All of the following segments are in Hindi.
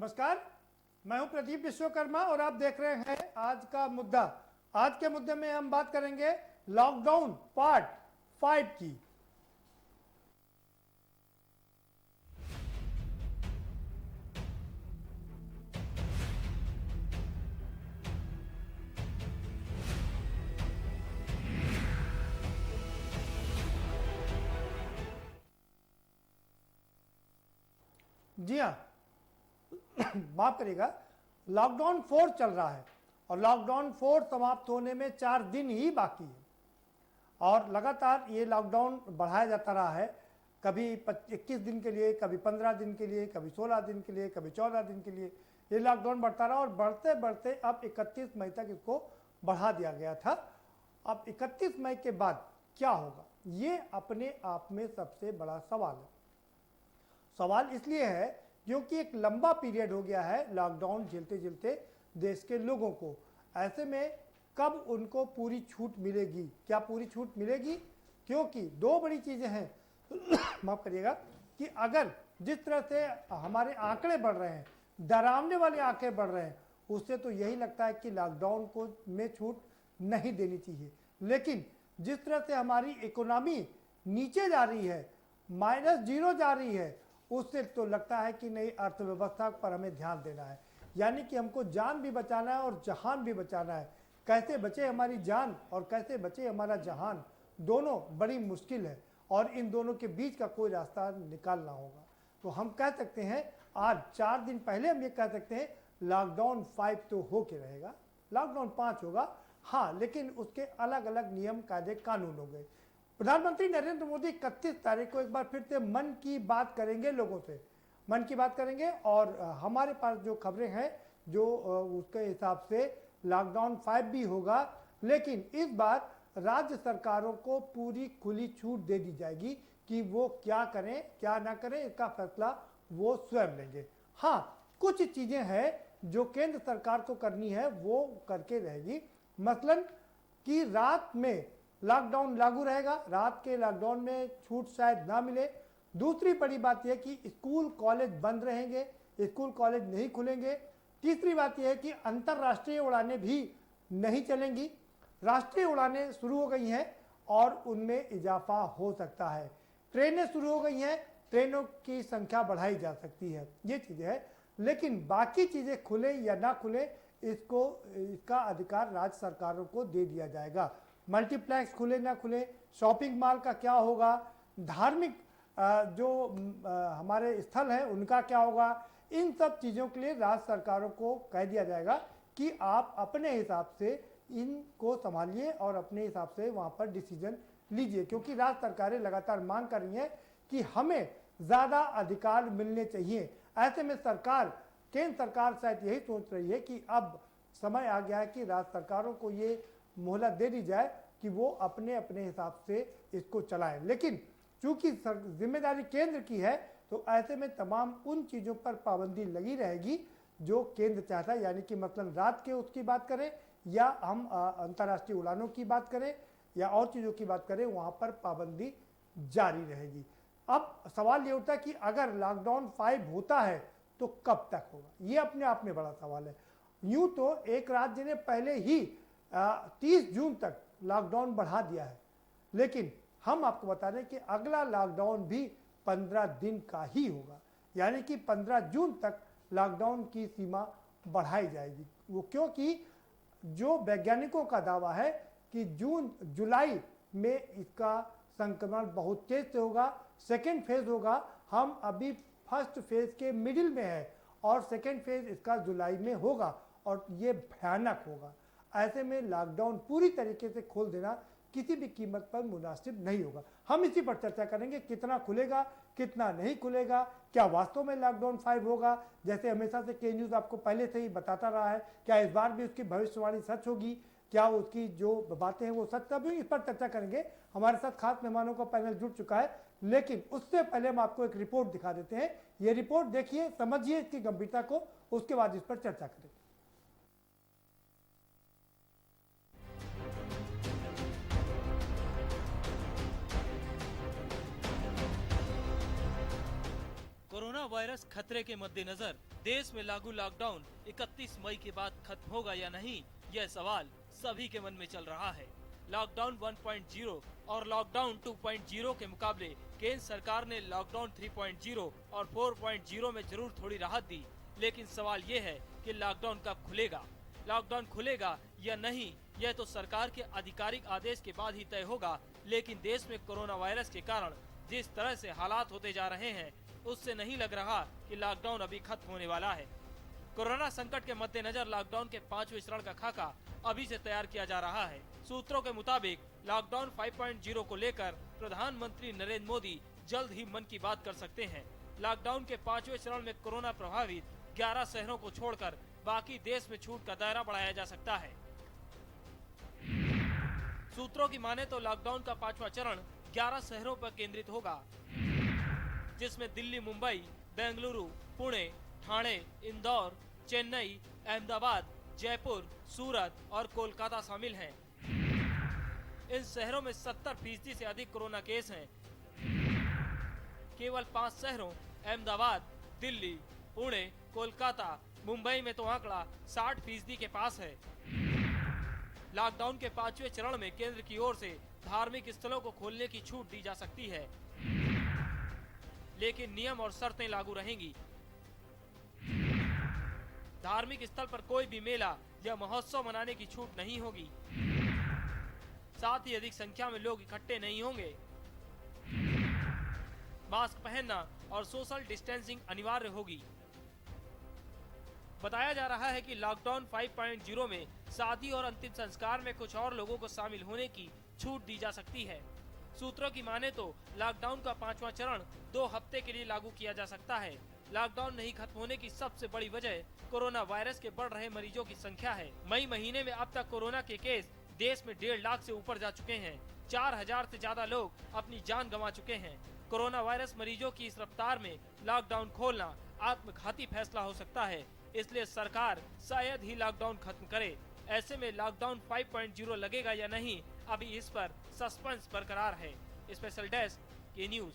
नमस्कार, मैं हूं प्रदीप विश्वकर्मा और आप देख रहे हैं आज का मुद्दा। आज के मुद्दे में हम बात करेंगे लॉकडाउन पार्ट 5 की। जी हाँ, माफ करिएगा, लॉकडाउन 4 चल रहा है और लॉकडाउन 4 समाप्त होने में 4 दिन ही बाकी है और लगातार ये लॉकडाउन बढ़ाया जाता रहा है। कभी 21 दिन के लिए, कभी 15 दिन के लिए, कभी 16 दिन के लिए, कभी 14 दिन के लिए ये लॉकडाउन बढ़ता रहा और बढ़ते बढ़ते अब 31 मई तक इसको बढ़ा दिया गया था। अब 31 मई के बाद क्या होगा, ये अपने आप में सबसे बड़ा सवाल है। सवाल इसलिए है क्योंकि एक लंबा पीरियड हो गया है लॉकडाउन झेलते झेलते देश के लोगों को। ऐसे में कब उनको पूरी छूट मिलेगी, क्या पूरी छूट मिलेगी? क्योंकि दो बड़ी चीज़ें हैं माफ करिएगा कि अगर जिस तरह से हमारे आंकड़े बढ़ रहे हैं, डरावने वाले आंकड़े बढ़ रहे हैं, उससे तो यही लगता है कि लॉकडाउन को में छूट नहीं देनी चाहिए। लेकिन जिस तरह से हमारी इकोनॉमी नीचे जा रही है, -0 जा रही है, उससे तो लगता है कि नहीं, अर्थव्यवस्था पर हमें ध्यान देना है। यानी कि हमको जान भी बचाना है और जहान भी बचाना है। कैसे बचे हमारी जान और कैसे बचे हमारा जहान, दोनों बड़ी मुश्किल है और इन दोनों के बीच का कोई रास्ता निकालना होगा। तो हम कह सकते हैं, आज 4 दिन पहले हम ये कह सकते हैं लॉकडाउन 5 तो हो के रहेगा, लॉकडाउन 5 होगा। हाँ, लेकिन उसके अलग अलग नियम कायदे कानून हो गए। प्रधानमंत्री नरेंद्र मोदी 31 तारीख को एक बार फिर से मन की बात करेंगे, लोगों से मन की बात करेंगे और हमारे पास जो खबरें हैं जो उसके हिसाब से लॉकडाउन 5 भी होगा। लेकिन इस बार राज्य सरकारों को पूरी खुली छूट दे दी जाएगी कि वो क्या करें क्या ना करें, इसका फैसला वो स्वयं लेंगे। हाँ, कुछ चीज़ें हैं जो केंद्र सरकार को करनी है वो करके रहेगी। मसलन कि रात में लॉकडाउन लागू रहेगा, रात के लॉकडाउन में छूट शायद ना मिले। दूसरी बड़ी बात यह कि स्कूल कॉलेज बंद रहेंगे, स्कूल कॉलेज नहीं खुलेंगे। तीसरी बात यह है कि अंतर्राष्ट्रीय उड़ानें भी नहीं चलेंगी। राष्ट्रीय उड़ानें शुरू हो गई हैं और उनमें इजाफा हो सकता है। ट्रेनें शुरू हो गई हैं, ट्रेनों की संख्या बढ़ाई जा सकती है, ये चीज़ें हैं। लेकिन बाकी चीज़ें खुले या ना खुले, इसका अधिकार राज्य सरकारों को दे दिया जाएगा। मल्टीप्लेक्स खुले ना खुले, शॉपिंग मॉल का क्या होगा, धार्मिक जो हमारे स्थल हैं उनका क्या होगा, इन सब चीज़ों के लिए राज्य सरकारों को कह दिया जाएगा कि आप अपने हिसाब से इनको संभालिए और अपने हिसाब से वहाँ पर डिसीजन लीजिए। क्योंकि राज्य सरकारें लगातार मांग कर रही हैं कि हमें ज़्यादा अधिकार मिलने चाहिए। ऐसे में केंद्र सरकार शायद यही सोच रही है कि अब समय आ गया है कि राज्य सरकारों को ये मोहलत दे दी जाए कि वो अपने अपने हिसाब से इसको चलाएं। लेकिन चूंकि जिम्मेदारी केंद्र की है, तो ऐसे में तमाम उन चीज़ों पर पाबंदी लगी रहेगी जो केंद्र चाहता है। यानी कि मतलब रात के उसकी बात करें या हम अंतर्राष्ट्रीय उड़ानों की बात करें या और चीज़ों की बात करें, वहाँ पर पाबंदी जारी रहेगी। अब सवाल ये उठता है कि अगर लॉकडाउन 5 होता है तो कब तक होगा, ये अपने आप में बड़ा सवाल है। यूँ तो एक राज्य ने पहले ही 30 जून तक लॉकडाउन बढ़ा दिया है, लेकिन हम आपको बता दें कि अगला लॉकडाउन भी 15 दिन का ही होगा। यानी कि 15 जून तक लॉकडाउन की सीमा बढ़ाई जाएगी। वो क्योंकि जो वैज्ञानिकों का दावा है कि जुलाई में इसका संक्रमण बहुत तेज से होगा, सेकेंड फेज होगा। हम अभी फर्स्ट फेज के मिडिल में है और सेकेंड फेज इसका जुलाई में होगा और ये भयानक होगा। ऐसे में लॉकडाउन पूरी तरीके से खोल देना किसी भी कीमत पर मुनासिब नहीं होगा। हम इसी पर चर्चा करेंगे, कितना खुलेगा, कितना नहीं खुलेगा, क्या वास्तव में लॉकडाउन 5 होगा जैसे हमेशा से के न्यूज़ आपको पहले से ही बताता रहा है, क्या इस बार भी उसकी भविष्यवाणी सच होगी, क्या उसकी जो बातें हैं वो सच तब होगी, इस पर चर्चा करेंगे। हमारे साथ खास मेहमानों का पैनल जुड़ चुका है, लेकिन उससे पहले हम आपको एक रिपोर्ट दिखा देते हैं। ये रिपोर्ट देखिए, समझिए इसकी गंभीरता को, उसके बाद इस पर चर्चा करें। कोरोना वायरस खतरे के मद्देनजर देश में लागू लॉकडाउन 31 मई के बाद खत्म होगा या नहीं, यह सवाल सभी के मन में चल रहा है। लॉकडाउन 1.0 और लॉकडाउन 2.0 के मुकाबले केंद्र सरकार ने लॉकडाउन 3.0 और 4.0 में जरूर थोड़ी राहत दी, लेकिन सवाल ये है कि लॉकडाउन कब खुलेगा। लॉकडाउन खुलेगा या नहीं, यह तो सरकार के आधिकारिक आदेश के बाद ही तय होगा, लेकिन देश में कोरोना वायरस के कारण जिस तरह से हालात होते जा रहे हैं, उससे नहीं लग रहा कि लॉकडाउन अभी खत्म होने वाला है। कोरोना संकट के मद्देनजर लॉकडाउन के 5वें चरण का खाका अभी से तैयार किया जा रहा है। सूत्रों के मुताबिक लॉकडाउन 5.0 को लेकर प्रधानमंत्री नरेंद्र मोदी जल्द ही मन की बात कर सकते हैं। लॉकडाउन के 5वें चरण में कोरोना प्रभावित 11 शहरों को छोड़कर बाकी देश में छूट का दायरा बढ़ाया जा सकता है। सूत्रों की माने तो लॉकडाउन का 5वां चरण 11 शहरों पर केंद्रित होगा, जिसमें दिल्ली, मुंबई, बेंगलुरु, पुणे, ठाणे, इंदौर, चेन्नई, अहमदाबाद, जयपुर, सूरत और कोलकाता शामिल हैं। इन शहरों में 70% से अधिक कोरोना केस हैं। केवल 5 शहरों अहमदाबाद, दिल्ली, पुणे, कोलकाता, मुंबई में तो आंकड़ा 60% के पास है। लॉकडाउन के 5वें चरण में केंद्र की ओर से धार्मिक स्थलों को खोलने की छूट दी जा सकती है, लेकिन नियम और शर्तें लागू रहेंगी। धार्मिक स्थल पर कोई भी मेला या महोत्सव मनाने की छूट नहीं होगी। साथ ही अधिक संख्या में लोग इकट्ठे नहीं होंगे। मास्क पहनना और सोशल डिस्टेंसिंग अनिवार्य होगी। बताया जा रहा है कि लॉकडाउन 5.0 में शादी और अंतिम संस्कार में कुछ और लोगों को शामिल होने की छूट दी जा सकती है। सूत्रों की माने तो लॉकडाउन का 5वां चरण 2 हफ्ते के लिए लागू किया जा सकता है। लॉकडाउन नहीं खत्म होने की सबसे बड़ी वजह कोरोना वायरस के बढ़ रहे मरीजों की संख्या है। मई महीने में अब तक कोरोना के केस देश में 1.5 लाख से ऊपर जा चुके हैं। 4000 से ज्यादा लोग अपनी जान गंवा चुके हैं। कोरोना वायरस मरीजों की इस रफ्तार में लॉकडाउन खोलना आत्मघाती फैसला हो सकता है, इसलिए सरकार शायद ही लॉकडाउन खत्म करे। ऐसे में लॉकडाउन 5.0 लगेगा या नहीं, अभी इस पर सस्पेंस बरकरार है। स्पेशल डेस्क के न्यूज।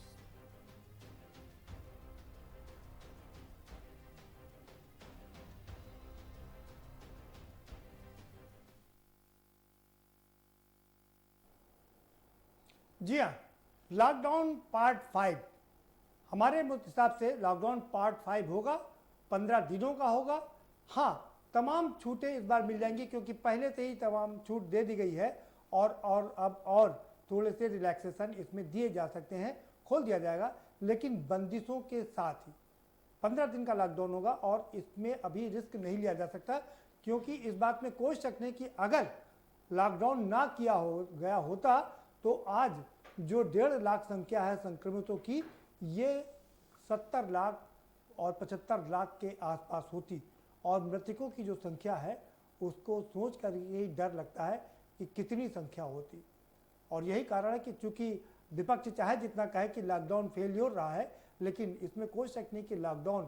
जी हाँ, लॉकडाउन पार्ट 5 हमारे हिसाब से लॉकडाउन पार्ट 5 होगा, 15 दिनों का होगा। हाँ, तमाम छूटें इस बार मिल जाएंगी क्योंकि पहले से ही तमाम छूट दे दी गई है और अब और थोड़े से रिलैक्सेशन इसमें दिए जा सकते हैं, खोल दिया जाएगा, लेकिन बंदिशों के साथ ही 15 दिन का लॉकडाउन होगा और इसमें अभी रिस्क नहीं लिया जा सकता क्योंकि इस बात में कोई शक नहीं कि अगर लॉकडाउन ना किया गया होता तो आज जो 1.5 लाख संख्या है संक्रमितों की, ये 70 लाख और 75 लाख के आसपास होती और मृतकों की जो संख्या है उसको सोच कर यही डर लगता है कि कितनी संख्या होती। और यही कारण है कि चूंकि विपक्ष चाहे जितना कहे कि लॉकडाउन फेलियर रहा है, लेकिन इसमें कोई शक नहीं कि लॉकडाउन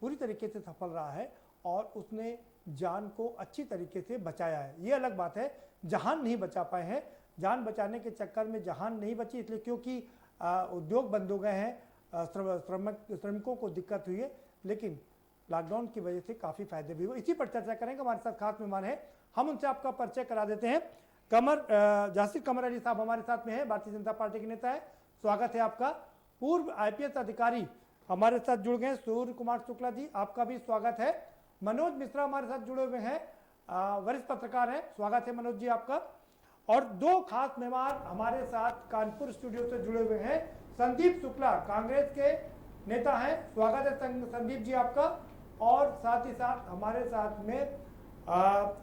पूरी तरीके से सफल रहा है और उसने जान को अच्छी तरीके से बचाया है। ये अलग बात है, जान नहीं बचा पाए हैं। जान बचाने के चक्कर में जहान नहीं बची इसलिए क्योंकि उद्योग बंद हो गए हैं, श्रमिकों को दिक्कत हुई है, लेकिन लॉकडाउन की वजह से काफ़ी फायदे भी हुए। इसी पर चर्चा करेंगे। हमारे साथ खास मेहमान हैं, हम उनसे आपका परिचय करा देते हैं। जासिर कमर अली साहब हमारे साथ में है, भारतीय जनता पार्टी के नेता है, स्वागत है आपका। पूर्व IPS अधिकारी हमारे साथ जुड़ गए सूर्य कुमार शुक्ला जी, आपका भी स्वागत है। मनोज मिश्रा हमारे साथ जुड़े हुए हैं, वरिष्ठ पत्रकार हैं, स्वागत है मनोज जी आपका। और 2 खास मेहमान हमारे साथ कानपुर स्टूडियो से जुड़े हुए हैं, संदीप शुक्ला कांग्रेस के नेता हैं, स्वागत है संदीप जी आपका। और साथ ही साथ हमारे साथ में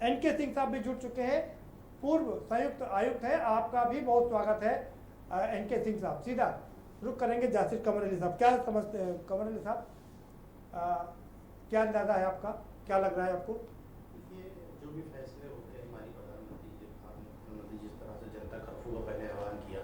NK सिंह साहब भी जुड़ चुके हैं, पूर्व संयुक्त आयुक्त है, आपका भी बहुत स्वागत है NK सिंह साहब। सीधा रुक करेंगे जासिर कमर अली साहब, क्या समझते हैं कमर अली साहब, क्या अंदाजा है आपका, क्या लग रहा है आपको? देखिए, जो भी फैसले होते हैं हमारी प्रधानमंत्री जिस तरह से जनता कर्फ्यू का पहले ऐलान किया,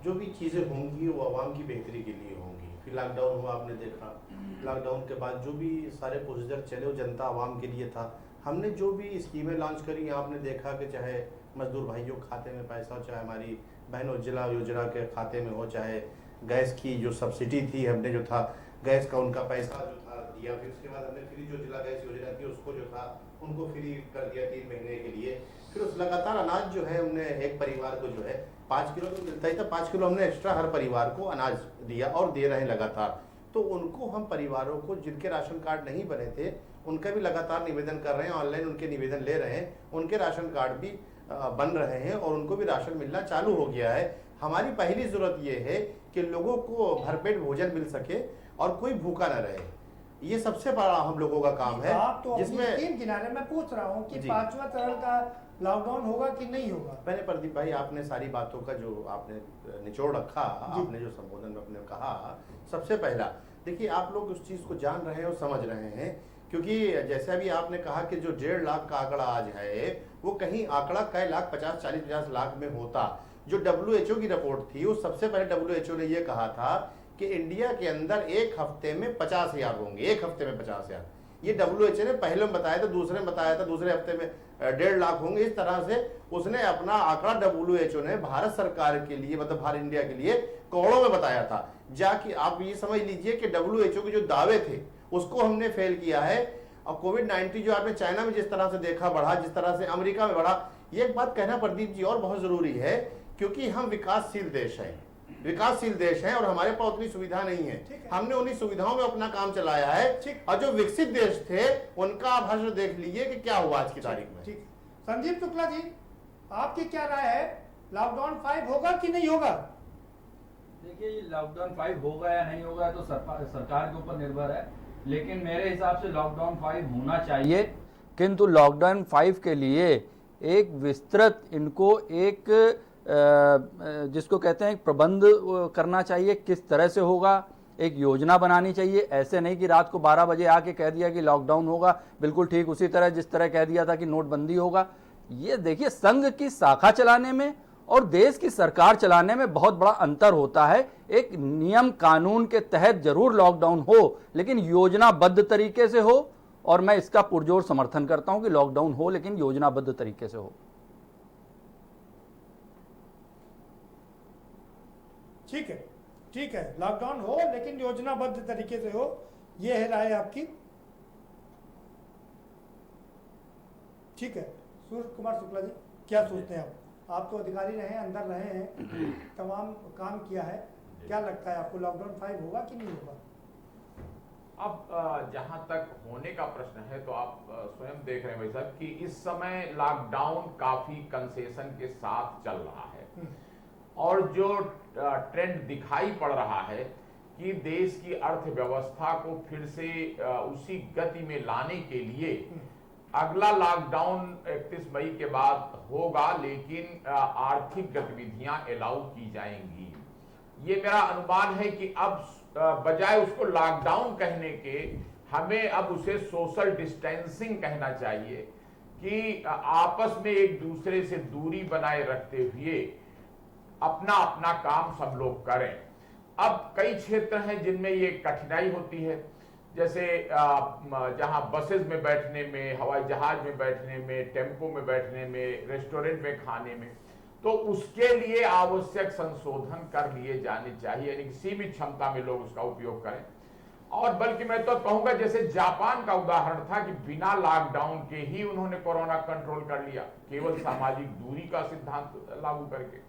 जो भी चीज़ें होंगी वो आवाम की बेहतरी के लिए होंगी। फिर लॉकडाउन हुआ, आपने देखा लॉकडाउन के बाद जो भी सारे प्रोसीजर चले वो जनता आवाम के लिए था। हमने जो भी स्कीमें लॉन्च करी, आपने देखा कि चाहे मजदूर भाइयों के खाते में पैसा हो, चाहे हमारी बहन उज्ज्वला योजना के खाते में हो, चाहे गैस की जो सब्सिडी थी हमने जो था गैस का उनका पैसा जो था दिया, फिर उसके बाद हमने फ्री जो जिला गैस योजना थी उसको जो था उनको फ्री कर दिया 3 महीने के लिए। फिर उस लगातार अनाज जो है हमने एक परिवार को जो है 5 किलो तो मिलता ही था, 5 किलो हमने एक्स्ट्रा हर परिवार को अनाज दिया और दे रहे हैं लगातार। तो उनको हम परिवारों को जिनके राशन कार्ड नहीं बने थे उनका भी लगातार निवेदन कर रहे हैं, ऑनलाइन उनके निवेदन ले रहे हैं, उनके राशन कार्ड भी बन रहे हैं और उनको भी राशन मिलना चालू हो गया है। हमारी पहली जरूरत ये है कि लोगों को भरपेट भोजन मिल सके और कोई भूखा न रहे। ये सबसे बड़ा हम लोगों का काम है। आप तो जिसमें स्कीम किनारे मैं पूछ रहा हूँ कि जी। 5वां चरण का लॉकडाउन होगा कि नहीं होगा। पहले प्रदीप भाई आपने सारी बातों का जो आपने निचोड़ रखा, आपने जो संबोधन में अपने कहा, सबसे पहला देखिए आप लोग उस चीज को जान रहे हैं और समझ रहे हैं, क्योंकि जैसे अभी आपने कहा कि जो 1.5 लाख का आंकड़ा आज है वो कहीं आंकड़ा कई लाख 50 लाख में होता। जो WHO की रिपोर्ट थी वो सबसे पहले WHO ने ये कहा था कि इंडिया के अंदर एक हफ्ते में 50,000 होंगे, एक हफ्ते में 50,000। ये WHO ने पहले में बताया था, दूसरे में बताया था दूसरे हफ्ते में 1.5 लाख होंगे। इस तरह से उसने अपना आंकड़ा WHO ने भारत सरकार के लिए मतलब भारत इंडिया के लिए करोड़ों में बताया था। जाकि आप ये समझ लीजिए कि WHO के जो दावे थे उसको हमने फेल किया है। और कोविड-19 जो आपने चाइना में जिस तरह से देखा बढ़ा, जिस तरह से अमेरिका में बढ़ा, ये एक बात कहना प्रदीप जी और बहुत जरूरी है, क्योंकि हम विकासशील देश हैं, विकासशील देश हैं और हमारे पास उतनी सुविधा नहीं है। हमने उन्हीं सुविधाओं में अपना काम चलाया है और जो विकसित देश थे उनका आप हश्र देख लीजिए कि क्या हुआ आज की तारीख में। ठीक। संजीव शुक्ला जी, आपकी क्या राय है, लॉकडाउन 5 होगा कि नहीं होगा? देखिए ये लॉकडाउन 5 होगा या नहीं होगा तो सरकार के ऊपर निर्भर है, लेकिन मेरे हिसाब से लॉकडाउन 5 होना चाहिए। किंतु लॉकडाउन 5 के लिए एक विस्तृत इनको एक जिसको कहते हैं प्रबंध करना चाहिए, किस तरह से होगा एक योजना बनानी चाहिए। ऐसे नहीं कि रात को 12 बजे आके कह दिया कि लॉकडाउन होगा, बिल्कुल ठीक उसी तरह जिस तरह कह दिया था कि नोटबंदी होगा। ये देखिए संघ की शाखा चलाने में और देश की सरकार चलाने में बहुत बड़ा अंतर होता है। एक नियम कानून के तहत जरूर लॉकडाउन हो, लेकिन योजनाबद्ध तरीके से हो, और मैं इसका पुरजोर समर्थन करता हूं कि लॉकडाउन हो लेकिन योजनाबद्ध तरीके से हो। ठीक है, ठीक है, लॉकडाउन हो लेकिन योजनाबद्ध तरीके से हो, ये है राय आपकी। ठीक है, सूर्य कुमार शुक्ला जी क्या सोचते हैं आप तो अधिकारी रहे हैं, अंदर रहे हैं, तमाम काम किया है, क्या लगता है आपको लॉकडाउन 5 होगा कि नहीं होगा? अब जहां तक होने का प्रश्न है तो आप स्वयं देख रहे हैं भाई साहब कि इस समय लॉकडाउन काफी कंसेशन के साथ चल रहा है और जो ट्रेंड दिखाई पड़ रहा है कि देश की अर्थव्यवस्था को फिर से उसी गति में लाने के लिए अगला लॉकडाउन 31 मई के बाद होगा, लेकिन आर्थिक गतिविधियां अलाउ की जाएंगी। ये मेरा अनुमान है कि अब बजाय उसको लॉकडाउन कहने के हमें अब उसे सोशल डिस्टेंसिंग कहना चाहिए कि आपस में एक दूसरे से दूरी बनाए रखते हुए अपना अपना काम सब लोग करें। अब कई क्षेत्र हैं जिनमें ये कठिनाई होती है, जैसे जहां बसेस में बैठने में, हवाई जहाज में बैठने में, टेम्पो में बैठने में, रेस्टोरेंट में खाने में, तो उसके लिए आवश्यक संशोधन कर लिए जाने चाहिए, यानी सीमित क्षमता में लोग उसका उपयोग करें। और बल्कि मैं तो कहूंगा जैसे जापान का उदाहरण था कि बिना लॉकडाउन के ही उन्होंने कोरोना कंट्रोल कर लिया, केवल सामाजिक दूरी का सिद्धांत लागू करके।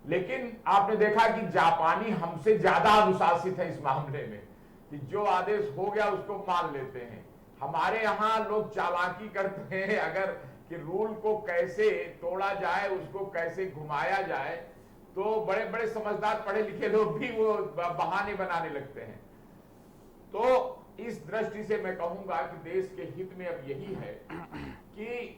लेकिन आपने देखा कि जापानी हमसे ज्यादा अनुशासित है इस मामले में कि जो आदेश हो गया उसको मान लेते हैं। हमारे यहाँ लोग चालाकी करते हैं, अगर कि रूल को कैसे तोड़ा जाए, उसको कैसे घुमाया जाए, तो बड़े बड़े समझदार पढ़े लिखे लोग भी वो बहाने बनाने लगते हैं। तो इस दृष्टि से मैं कहूंगा कि देश के हित में अब यही है कि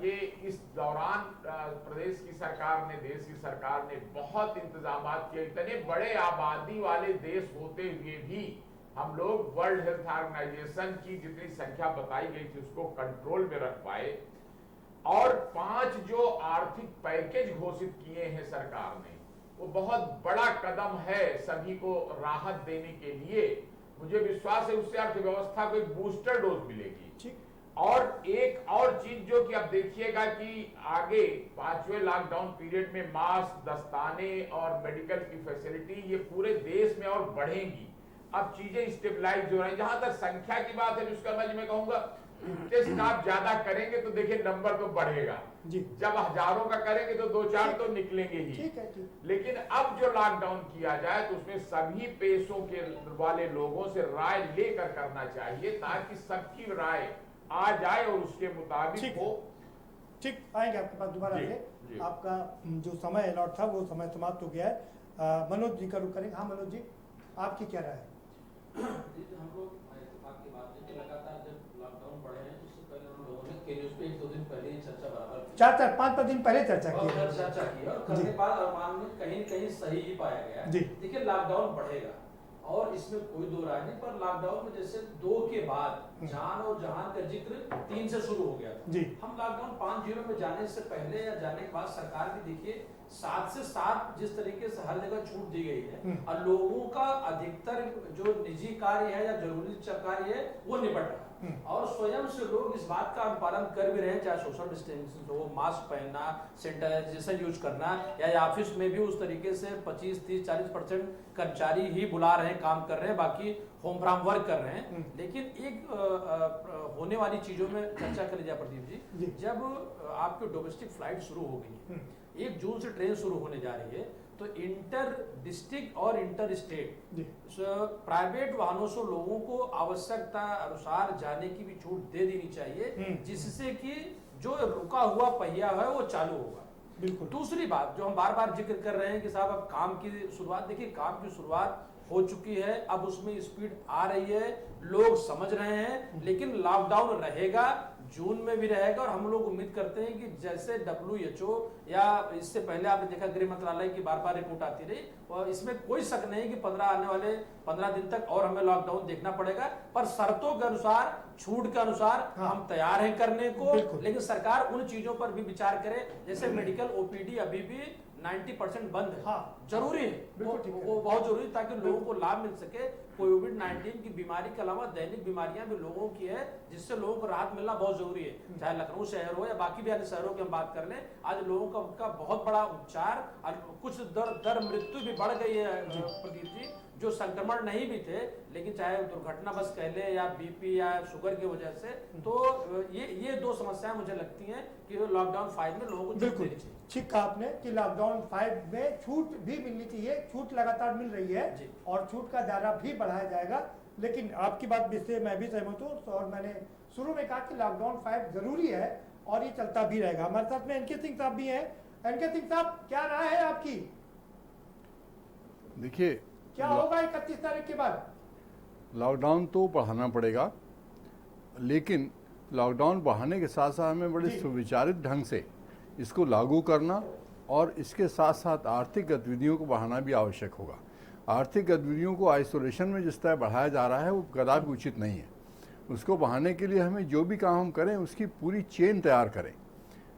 ये इस दौरान प्रदेश की सरकार ने, देश की सरकार ने बहुत इंतजाम किए। इतने बड़े आबादी वाले देश होते हुए भी हम लोग वर्ल्ड हेल्थ ऑर्गेनाइजेशन की जितनी संख्या बताई गई थी उसको कंट्रोल में रख पाए। और 5 जो आर्थिक पैकेज घोषित किए हैं सरकार ने, वो बहुत बड़ा कदम है सभी को राहत देने के लिए। मुझे विश्वास है उससे अर्थव्यवस्था को एक बूस्टर डोज मिलेगी। और एक और चीज जो कि अब देखिएगा कि आगे 5वें लॉकडाउन पीरियड में मास्क, दस्ताने और मेडिकल की फैसिलिटी ये पूरे देश में और बढ़ेंगी। अब चीजें स्टेबलाइज हो रही हैं। जहां तक संख्या की बात है विश्वकर्मा जी, मैं कहूंगा टेस्ट आप ज्यादा करेंगे तो देखिए नंबर तो बढ़ेगा जी। जब हजारों का करेंगे तो 2-4 तो निकलेंगे ही। ठीक है, ठीक। लेकिन अब जो लॉकडाउन किया जाए तो उसमें सभी पेशों के वाले लोगों से राय लेकर करना चाहिए ताकि सबकी राय आ जाए और उसके मुताबिक ठीक हो। ठीक, आएंगे आपके पास दोबारा जी, से। जी। आपका जो समय अलॉट था वो समय समाप्त हो गया है। मनोज जी का रुख करेंगे। हाँ मनोज जी, आपकी क्या राय है? हम लोग इत्तेफाक की बात है कि लगातार जब लॉकडाउन बढ़े हैं उससे पहले हम लोगों ने के न्यूज़ पे 1-2 दिन पहले ही चर्चा बराबर की 4-5 दिन पहले चर्चा की है। और चर्चा की और करने के बाद अनुमान में कहीं न कहीं सही ही पाया गया है। जी। देखिए लॉकडाउन बढ़ेगा और इसमें कोई दो राय नहीं, पर लॉकडाउन में जैसे 2 के बाद जान और जहान का जिक्र 3 से शुरू हो गया था। जी। हम लॉकडाउन 5-0 में जाने से पहले या जाने के बाद सरकार की देखिए 7 से 7 जिस तरीके से हर जगह छूट दी गई है और लोगों का अधिकतर जो निजी कार्य है या जरूरी कार्य है वो निपट रहा है और स्वयं से लोग इस बात का अनुपालन कर भी रहे हैं, चाहे सोशल डिस्टेंसिंग हो, मास्क पहनना, सैनिटाइजेशन यूज करना या ऑफिस में भी उस तरीके से 25-30-40% कर्मचारी ही बुला रहे हैं, काम कर रहे हैं, बाकी होम फ्रॉम वर्क कर रहे हैं। लेकिन एक होने वाली चीजों में चर्चा कर लीजिए प्रदीप जी, जब आपकी डोमेस्टिक फ्लाइट शुरू हो गई 1 जून से ट्रेन शुरू होने जा रही है तो इंटर डिस्ट्रिक्ट और इंटर स्टेट प्राइवेट वाहनों से लोगों को आवश्यकता अनुसार जाने की भी छूट दे देनी चाहिए जिससे कि जो रुका हुआ पहिया है वो चालू होगा। बिल्कुल। दूसरी बात जो हम बार बार जिक्र कर रहे हैं कि साहब अब काम की शुरुआत, देखिए काम की शुरुआत हो चुकी है, अब उसमें स्पीड आ रही है, लोग समझ रहे हैं, लेकिन लॉकडाउन रहेगा, जून में भी रहेगा और हम लोग उम्मीद करते हैं कि जैसे WHO या इससे पहले आपने देखा गृह मंत्रालय की बार बार रिपोर्ट आती रही और इसमें कोई शक नहीं कि 15 दिन तक और हमें लॉकडाउन देखना पड़ेगा, पर शर्तों के अनुसार, छूट के अनुसार हम तैयार हैं करने को, लेकिन सरकार उन चीजों पर भी विचार करे जैसे मेडिकल OPD अभी भी 90% बंद है। हाँ। जरूरी है वो बहुत जरूरी है ताकि लोगों को लाभ मिल सके। कोविड-19 की बीमारी के अलावा दैनिक बीमारियां भी लोगों की है जिससे लोगों को राहत मिलना बहुत जरूरी है, चाहे लखनऊ शहर हो या बाकी भी अन्य शहरों की हम बात कर लें। आज लोगों का बहुत बड़ा उपचार और कुछ दर मृत्यु भी बढ़ गई है प्रदीप जी, जो संक्रमण नहीं भी थे लेकिन चाहे दुर्घटना बस कह ले या BP या शुगर की वजह से, तो ये 2 समस्याएं मुझे लगती हैं कि लॉकडाउन 5 में लोगों को बिल्कुल ठीक कहा आपने कि लॉकडाउन 5 में छूट भी मिलनी चाहिए, छूट लगातार मिल रही है और छूट का दायरा भी बढ़ाया जाएगा। लेकिन आपकी बात से मैं भी सहमत हूँ और मैंने शुरू में कहा कि लॉकडाउन 5 जरूरी है और ये चलता भी रहेगा। हमारे साथ में NK सिंह साहब भी हैं। NK सिंह साहब, क्या राय है आपकी? देखिए, क्या होगा 31 तारीख के बाद? लॉकडाउन तो बढ़ाना पड़ेगा, लेकिन लॉकडाउन बढ़ाने के साथ साथ हमें बड़े सुविचारित ढंग से इसको लागू करना और इसके साथ साथ आर्थिक गतिविधियों को बढ़ाना भी आवश्यक होगा। आर्थिक गतिविधियों को आइसोलेशन में जिस तरह बढ़ाया जा रहा है वो कदापि उचित नहीं है। उसको बढ़ाने के लिए हमें जो भी काम हम करें उसकी पूरी चेन तैयार करें।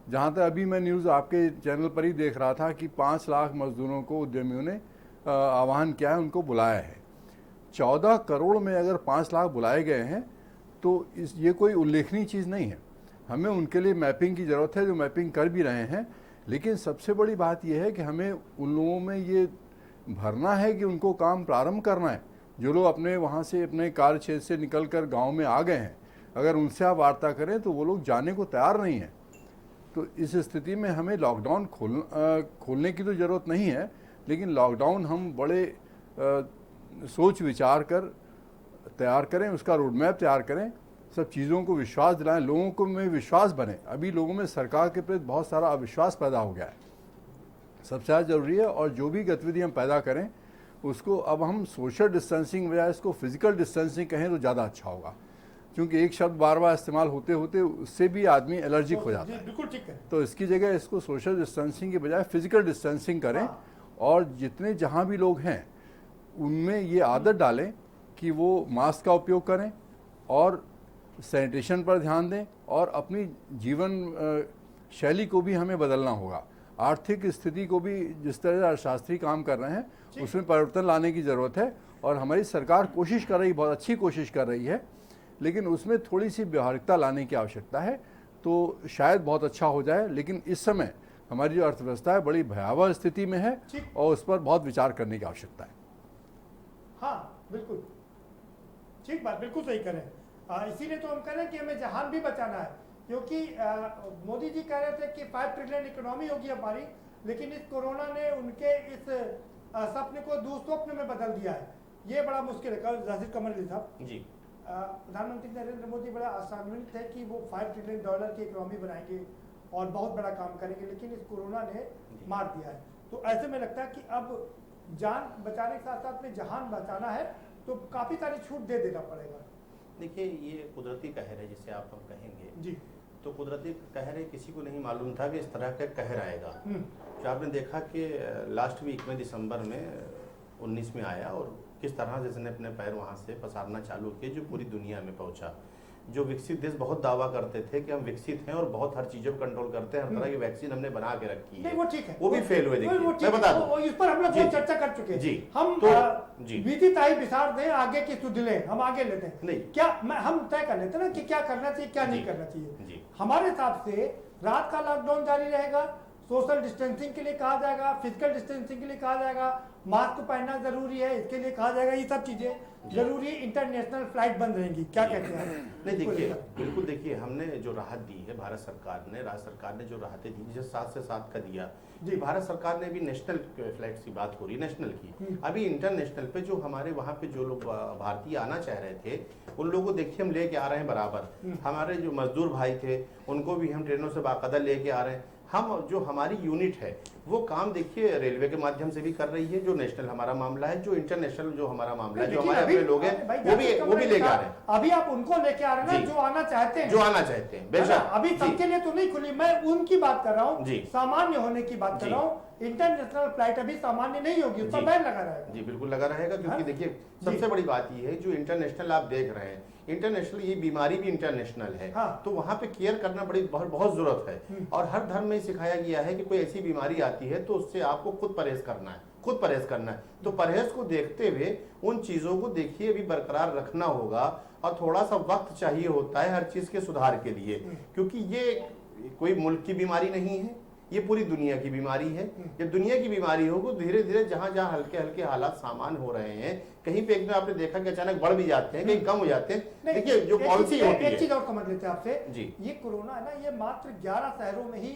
जहाँ तक अभी मैं न्यूज़ आपके चैनल पर ही देख रहा था कि 5 लाख मजदूरों को उद्यमियों ने आह्वान किया है, उनको बुलाया है। 14 करोड़ में अगर 5 लाख बुलाए गए हैं तो ये कोई उल्लेखनीय चीज़ नहीं है। हमें उनके लिए मैपिंग की ज़रूरत है, जो मैपिंग कर भी रहे हैं। लेकिन सबसे बड़ी बात यह है कि हमें उन लोगों में ये भरना है कि उनको काम प्रारंभ करना है। जो लोग अपने वहाँ से अपने कार्य क्षेत्र से निकल कर गाँव में आ गए हैं, अगर उनसे आप वार्ता करें तो वो लोग जाने को तैयार नहीं हैं। तो इस स्थिति में हमें लॉकडाउन खोलने की तो ज़रूरत नहीं है, लेकिन लॉकडाउन हम बड़े सोच विचार कर तैयार करें, उसका रोड मैप तैयार करें, सब चीज़ों को विश्वास दिलाएं, लोगों को में विश्वास बने। अभी लोगों में सरकार के प्रति बहुत सारा अविश्वास पैदा हो गया है, सबसे ज़्यादा जरूरी है। और जो भी गतिविधि हम पैदा करें उसको अब हम सोशल डिस्टेंसिंग बजाय इसको फिजिकल डिस्टेंसिंग कहें तो ज़्यादा अच्छा होगा, क्योंकि एक शब्द बार बार इस्तेमाल होते होते उससे भी आदमी एलर्जिक हो जाता है। बिल्कुल ठीक है। तो इसकी जगह इसको सोशल डिस्टेंसिंग के बजाय फिजिकल डिस्टेंसिंग करें और जितने जहाँ भी लोग हैं उनमें ये आदत डालें कि वो मास्क का उपयोग करें और सैनिटेशन पर ध्यान दें और अपनी जीवन शैली को भी हमें बदलना होगा। आर्थिक स्थिति को भी जिस तरह अर्थशास्त्री काम कर रहे हैं उसमें परिवर्तन लाने की ज़रूरत है और हमारी सरकार कोशिश कर रही, बहुत अच्छी कोशिश कर रही है, लेकिन उसमें थोड़ी सी व्यवहारिकता लाने की आवश्यकता है तो शायद बहुत अच्छा हो जाए। लेकिन इस समय हमारी जो अर्थव्यवस्था है बड़ी भयावह स्थिति में है और उस पर बहुत विचार करने की आवश्यकता है। हाँ बिल्कुल, ठीक बात, बिल्कुल सही करें। इसीलिए तो हम कह रहे हैं कि हमें जहान भी बचाना है, क्योंकि मोदी जी कह रहे थे कि 5 ट्रिलियन इकोनॉमी होगी हमारी, लेकिन इस कोरोना ने उनके इस सपने को दुस्वप्न में बदल दिया है। ये बड़ा मुश्किल है। जाहिर कमर अली साहब जी, प्रधानमंत्री नरेंद्र मोदी बड़ा आशान्वित थे कि वो $5 ट्रिलियन की इकोनॉमी बनाएंगे और बहुत बड़ा काम करेंगे, लेकिन इस कोरोना ने मार दिया है। तो ऐसे में लगता है कि अब जान बचाने के साथ साथ में जहान बचाना है तो काफ़ी सारी छूट दे देना पड़ेगा। देखिए ये कुदरती कहर है जिसे आप हम कहेंगे जी, तो कुदरती कहर है, किसी को नहीं मालूम था कि इस तरह का कहर आएगा। जो आपने देखा कि लास्ट वीक में दिसंबर में 19 में आया और किस तरह से इसने अपने पैर वहाँ से पसारना चालू किए जो पूरी दुनिया में पहुँचा। जो विकसित देश बहुत दावा करते थे कि हम विकसित हैं और बहुत हर चीज़ों को कंट्रोल करते हैं, हर तरह की वैक्सीन हमने बना के रखी नहीं है, वो ठीक है, वो भी फेल हुए। देखिए वो ठीक मैं बता है, दूं, इस पर हम लोग जी, बहुत चर्चा कर चुके हैं। जी, हम तो जी विदिताई विचार दें, आगे की सुध लें, हम आगे लेते हैं। नहीं, क्या हम तय कर लेते हैं ना कि क्या करना चाहिए क्या नहीं करना चाहिए। जी, हमारे हिसाब से रात का लॉकडाउन जारी रहेगा, सोशल डिस्टेंसिंग के लिए कहा जाएगा, फिजिकल डिस्टेंसिंग के लिए कहा जाएगा, मास्क पहनना जरूरी है इसके लिए कहा जाएगा, ये सब चीजें जरूरी। इंटरनेशनल फ्लाइट बंद रहेंगी, क्या कहते हैं? नहीं देखिए, बिल्कुल देखिए, हमने जो राहत दी है भारत सरकार ने, राज्य सरकार ने जो राहतें दी, जैसे 7 से 7 का दिया जी, भारत सरकार ने भी नेशनल फ्लाइट्स की बात हो रही है, नेशनल की। अभी इंटरनेशनल पे जो हमारे वहाँ पे जो लोग भारतीय आना चाह रहे थे उन लोगों को देखिए हम लेके आ रहे हैं बराबर। हमारे जो मजदूर भाई थे उनको भी हम ट्रेनों से बाकायदा लेके आ रहे हैं। हम जो हमारी यूनिट है वो काम देखिए रेलवे के माध्यम से भी कर रही है, जो नेशनल हमारा मामला है, जो इंटरनेशनल जो हमारा मामला है, जो हमारे अपने लोग हैं वो भी लेके आ रहे हैं। अभी आप उनको लेके आ रहे हैं जो आना चाहते हैं, जो आना चाहते हैं, बेशक। अभी सबके लिए तो नहीं खुली, मैं उनकी बात कर रहा हूँ, सामान्य होने की बात कर रहा हूँ। इंटरनेशनल फ्लाइट अभी सामान्य नहीं होगी, उस पर बैन लगा रहेगा। जी बिल्कुल लगा रहेगा, क्योंकि देखिए सबसे बड़ी बात ये है जो इंटरनेशनल आप देख रहे हैं, इंटरनेशनल ये बीमारी भी इंटरनेशनल है। तो वहाँ पे केयर करना बड़ी बहुत जरूरत है। और हर धर्म में सिखाया गया है कि कोई ऐसी बीमारी आती है तो उससे आपको खुद परहेज करना है, खुद परहेज करना है। तो परहेज को देखते हुए उन चीजों को देखिए अभी बरकरार रखना होगा और थोड़ा सा वक्त चाहिए होता है हर चीज के सुधार के लिए, क्योंकि ये कोई मुल्क की बीमारी नहीं है, ये पूरी दुनिया की बीमारी है। जब दुनिया की बीमारी हो तो धीरे धीरे जहां जहां हल्के हल्के हालात सामान हो रहे हैं, कहीं पे एक दिन आपने देखा कि अचानक बढ़ भी जाते हैं, कहीं कम हो जाते हैं। देखिए जो पॉलिसी होती है, एक चीज और समझ लेते हैं आपसे जी, ये कोरोना है ना, ये मात्र 11 शहरों में ही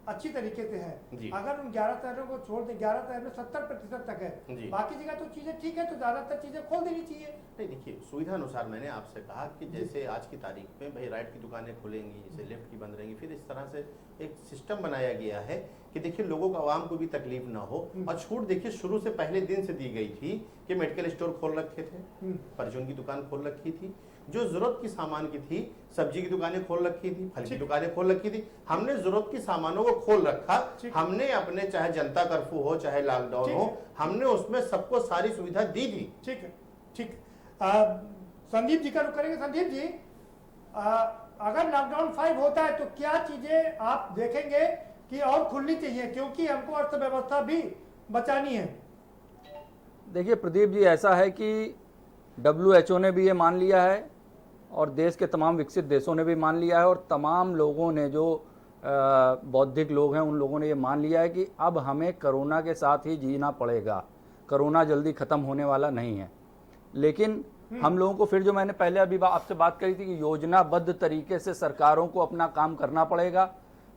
अच्छी तरीके से है। अगर उन 11 शहरों को छोड़ दें, 11 शहर में 70% तक है, बाकी जगह तो चीजें ठीक है, तो ज्यादातर चीजें खोल देनी चाहिए। नहीं देखिए सुविधा अनुसार मैंने आपसे कहा कि जैसे आज की तारीख में भाई राइट की दुकानें खुलेंगी, जैसे लेफ्ट की बंद रहेंगी, फिर इस तरह से एक सिस्टम बनाया गया है कि देखिए लोगों को, आवाम को भी तकलीफ ना हो। और छूट देखिए शुरू से पहले दिन से दी गई थी कि मेडिकल स्टोर खोल रखे थे, परचून की दुकान खोल रखी थी, जो जरूरत की सामान की थी, सब्जी की दुकानें खोल रखी थी, फल की दुकानें खोल रखी थी। हमने जरूरत की सामानों को खोल रखा। हमने अपने चाहे जनता कर्फ्यू हो चाहे लॉकडाउन हो, हमने उसमें सबको सारी सुविधा दी थी। ठीक है, ठीक। संदीप जी का रुख करेंगे। संदीप जी, अगर लॉकडाउन 5 होता है तो क्या चीजें आप देखेंगे कि और खुलनी चाहिए, क्योंकि हमको अर्थव्यवस्था भी बचानी है? देखिए प्रदीप जी, ऐसा है कि WHO ने भी ये मान लिया है और देश के तमाम विकसित देशों ने भी मान लिया है और तमाम लोगों ने, जो बौद्धिक लोग हैं उन लोगों ने ये मान लिया है कि अब हमें कोरोना के साथ ही जीना पड़ेगा, कोरोना जल्दी ख़त्म होने वाला नहीं है। लेकिन हम लोगों को फिर, जो मैंने पहले अभी आपसे बात करी थी कि योजनाबद्ध तरीके से सरकारों को अपना काम करना पड़ेगा।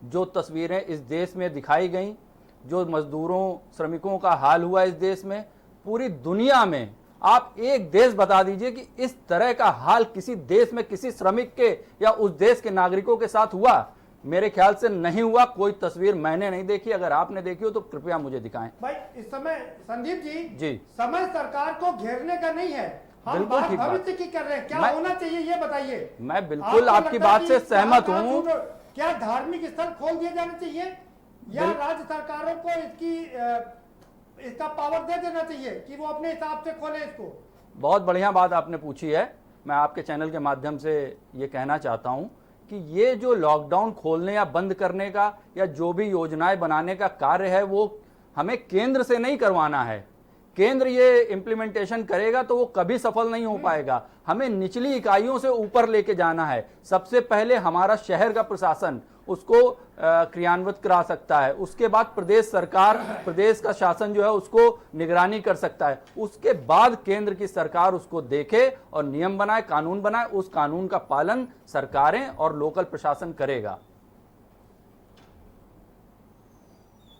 जो तस्वीरें इस देश में दिखाई गई, जो मजदूरों श्रमिकों का हाल हुआ इस देश में, पूरी दुनिया में आप एक देश बता दीजिए कि इस तरह का हाल किसी देश में किसी श्रमिक के या उस देश के नागरिकों के साथ हुआ? मेरे ख्याल से नहीं हुआ। कोई तस्वीर मैंने नहीं देखी, अगर आपने देखी हो तो कृपया मुझे दिखाएं। भाई इस समय संदीप जी, समय सरकार को घेरने का नहीं है, हम बात भविष्य की कर रहे हैं। क्या होना चाहिए ये बताइए। मैं बिल्कुल आपकी बात से सहमत हूँ। क्या धार्मिक स्थल खोल दिए जाने चाहिए या राज्य सरकारों को इसका पावर दे देना चाहिए कि वो अपने हिसाब से खोले इसको? बहुत बढ़िया बात आपने पूछी है। मैं आपके चैनल के माध्यम से ये कहना चाहता हूँ कि ये जो लॉकडाउन खोलने या बंद करने का या जो भी योजनाएं बनाने का कार्य है वो हमें केंद्र से नहीं करवाना है। केंद्र ये इम्प्लीमेंटेशन करेगा तो वो कभी सफल नहीं हो पाएगा। हमें निचली इकाइयों से ऊपर लेके जाना है। सबसे पहले हमारा शहर का प्रशासन उसको क्रियान्वित करा सकता है, उसके बाद प्रदेश सरकार, प्रदेश का शासन जो है उसको निगरानी कर सकता है, उसके बाद केंद्र की सरकार उसको देखे और नियम बनाए, कानून बनाए, उस कानून का पालन सरकारें और लोकल प्रशासन करेगा।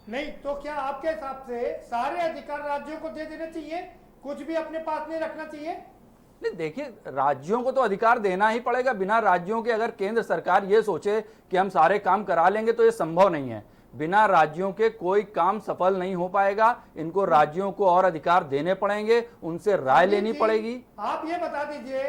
नहीं तो क्या आपके हिसाब से सारे अधिकार राज्यों को दे देने चाहिए, कुछ भी अपने पास नहीं रखना चाहिए? नहीं, देखिए, राज्यों को तो अधिकार देना ही पड़ेगा। बिना राज्यों के अगर केंद्र सरकार ये सोचे कि हम सारे काम करा लेंगे तो ये संभव नहीं है। बिना राज्यों के कोई काम सफल नहीं हो पाएगा। इनको राज्यों को और अधिकार देने पड़ेंगे, उनसे राय लेनी पड़ेगी। आप ये बता दीजिए,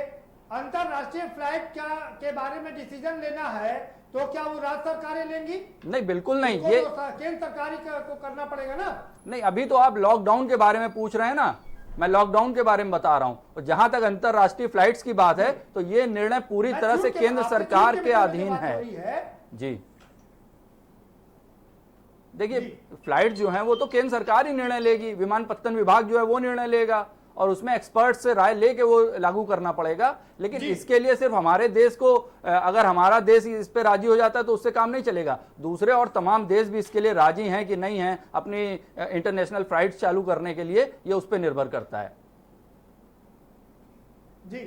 अंतरराष्ट्रीय फ्लाइट के बारे में डिसीजन लेना है तो क्या वो राज्य सरकारें लेंगी? नहीं, बिल्कुल नहीं। ये केंद्र सरकार को करना पड़ेगा ना। नहीं, अभी तो आप लॉकडाउन के बारे में पूछ रहे हैं ना, मैं लॉकडाउन के बारे में बता रहा हूं। और जहां तक अंतरराष्ट्रीय फ्लाइट्स की बात है तो ये निर्णय पूरी तरह से केंद्र सरकार के अधीन है। जी देखिए, फ्लाइट जो है वो तो केंद्र सरकार ही निर्णय लेगी, विमानपत्तन विभाग जो है वो निर्णय लेगा और उसमें एक्सपर्ट से राय लेके वो लागू करना पड़ेगा। लेकिन इसके लिए सिर्फ हमारे देश को, अगर हमारा देश इस पे राजी हो जाता है तो उससे काम नहीं चलेगा। दूसरे और तमाम देश भी इसके लिए राजी हैं कि नहीं हैं अपनी इंटरनेशनल फ्लाइट्स चालू करने के लिए, ये उस पर निर्भर करता है। जी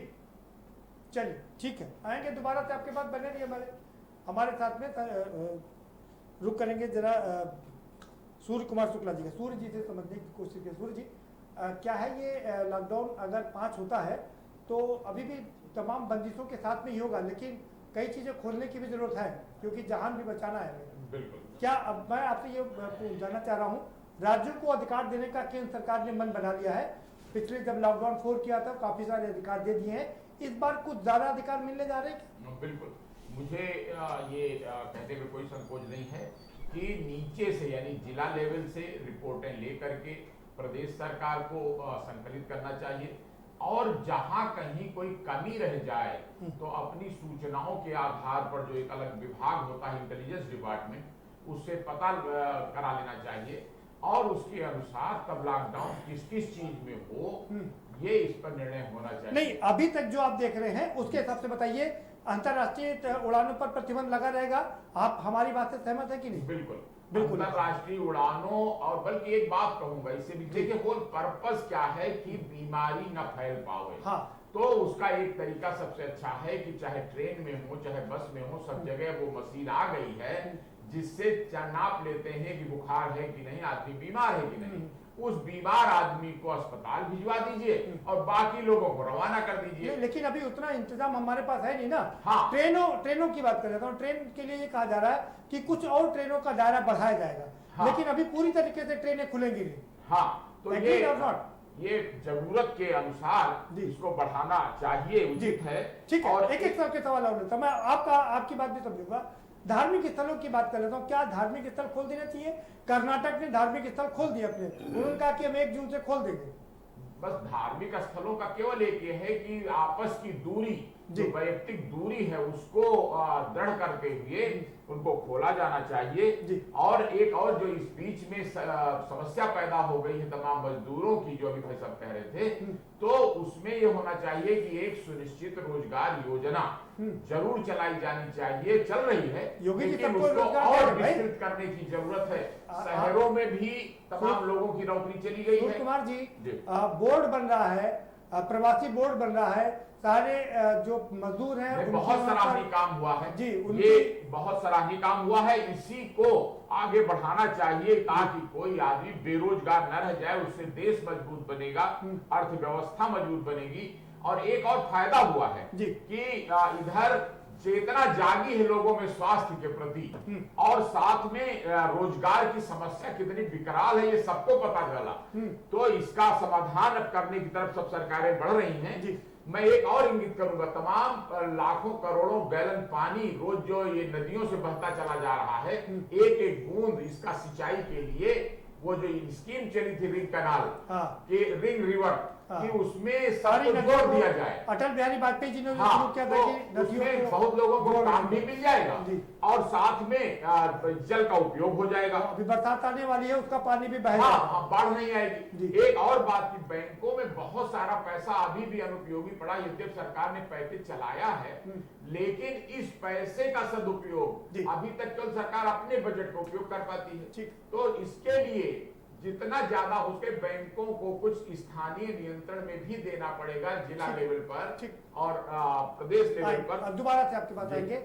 चलिए, ठीक है, आएंगे दोबारा से आपके पास, बने रहिए हमारे साथ में। रुक करेंगे जरा सूर्य कुमार शुक्ला जी का, सूर्य जी से समझने की कोशिश करें। सूर्य जी, क्या है ये लॉकडाउन अगर 5 होता है तो अभी भी तमाम बंदिशों के साथ में ही होगा, लेकिन कई चीजें खोलने की भी जरूरत है क्योंकि जहान भी बचाना है। बिल्कुल। क्या अब मैं आपसे ये जानना चाह रहा हूँ, राज्यों को अधिकार देने का केंद्र सरकार ने मन बना लिया है। पिछले जब लॉकडाउन 4 किया था काफी सारे अधिकार दे दिए हैं, इस बार कुछ ज्यादा अधिकार मिलने जा रहे हैं? बिल्कुल, मुझे ये कहने में कोई संकोच नहीं है कि नीचे से यानी जिला लेवल से रिपोर्टें लेकर के प्रदेश सरकार को संकलित करना चाहिए और जहां कहीं कोई कमी रह जाए तो अपनी सूचनाओं के आधार पर जो एक अलग विभाग होता है इंटेलिजेंस डिपार्टमेंट, उससे पता करा लेना चाहिए और उसके अनुसार तब लॉकडाउन किस किस चीज में हो ये इस पर निर्णय होना चाहिए। नहीं, अभी तक जो आप देख रहे हैं उसके हिसाब से बताइए, अंतरराष्ट्रीय उड़ानों पर प्रतिबंध लगा रहेगा। आप हमारी बात से सहमत है कि नहीं? बिल्कुल बिल्कुल। अंतरराष्ट्रीय उड़ानों और बल्कि एक बात कहूंगा इससे भी, देखिए होल पर्पस क्या है कि बीमारी न फैल पाए। हाँ। तो उसका एक तरीका सबसे अच्छा है कि चाहे ट्रेन में हो चाहे बस में हो, सब जगह वो मशीन आ गई है जिससे नाप लेते हैं कि बुखार है कि नहीं, आदमी बीमार है कि नहीं। उस बीमार आदमी को अस्पताल भिजवा दीजिए और बाकी लोगों को रवाना कर दीजिए। लेकिन अभी उतना इंतजाम हमारे पास है नहीं ना। हाँ। ट्रेनों की बात कर रहा था, ट्रेन के लिए ये कहा जा रहा है कि कुछ और ट्रेनों का दायरा बढ़ाया जाएगा। हाँ। लेकिन अभी पूरी तरीके से ट्रेनें खुलेंगी नहीं। हाँ, तो ये जरूरत के अनुसार इसको बढ़ाना चाहिए, उचित है। ठीक है, एक सबके सवाल और लेता मैं आपकी बात भी समझूंगा। धार्मिक स्थलों की बात कर लेता हूँ, क्या धार्मिक स्थल खोल देना चाहिए? कर्नाटक ने धार्मिक स्थल खोल दिए अपने, उन्होंने कहा कि हम 1 जून से खोल देंगे। बस धार्मिक स्थलों का केवल एक ये है कि आपस की दूरी, जो वैयक्तिक दूरी है उसको दृढ़ करते हुए उनको खोला जाना चाहिए। और एक और जो इस बीच में समस्या पैदा हो गई है तमाम मजदूरों की, जो अभी भाई साहब कह रहे थे, तो उसमें ये होना चाहिए कि एक सुनिश्चित रोजगार योजना जरूर चलाई जानी चाहिए, चल रही है, लेकिन उसको और विस्तृत करने की जरूरत है। शहरों में भी तमाम लोगों की नौकरी चली गई है। कुमार जी, बोर्ड बन रहा है, प्रवासी बोर्ड बन रहा है, सारे जो मजदूर हैं, बहुत सराहनीय काम हुआ है जी, ये बहुत सराहनीय काम हुआ है। इसी को आगे बढ़ाना चाहिए ताकि कोई आदमी बेरोजगार न रह जाए, उससे देश मजबूत बनेगा, अर्थव्यवस्था मजबूत बनेगी। और एक और फायदा हुआ है कि इधर चेतना जागी है लोगों में स्वास्थ्य के प्रति, और साथ में रोजगार की समस्या कितनी विकराल है ये सबको पता चला। तो इसका समाधान करने की तरफ सब सरकारें बढ़ रही हैं। मैं एक और इंगित करूंगा, तमाम लाखों करोड़ों गैलन पानी रोज जो ये नदियों से बहता चला जा रहा है, एक एक बूंद इसका सिंचाई के लिए वो जो स्कीम चली थी रिंग कैनाल के रिंग रिवर, कि उसमें सारी सब नदियों जोड़ को दिया जाए। अटल बिहारी वाजपेयी जी ने जो हाँ, शुरू किया था तो कि उसमें नदियों को बहुत लोगों को जोड़ काम भी मिल जाएगा जी। और साथ में जल का उपयोग हो जाएगा। अभी बरसात आने वाली है, उसका पानी भी बह हाँ जाएगा। हाँ, बाढ़ नहीं आएगी। जी। एक और बात की, बैंकों में बहुत सारा पैसा अभी भी अनुपयोगी पड़ा, यद्यपि सरकार ने पैकेज चलाया है, लेकिन इस पैसे का सदुपयोग जी। अभी तक केवल सरकार अपने बजट का उपयोग कर पाती है। ठीक। तो इसके लिए जितना ज्यादा हो सके बैंकों को कुछ स्थानीय नियंत्रण में भी देना पड़ेगा, जिला ठीक। लेवल पर ठीक। और प्रदेश लेवल पर। दोबारा से आपके पास जी। आएंगे।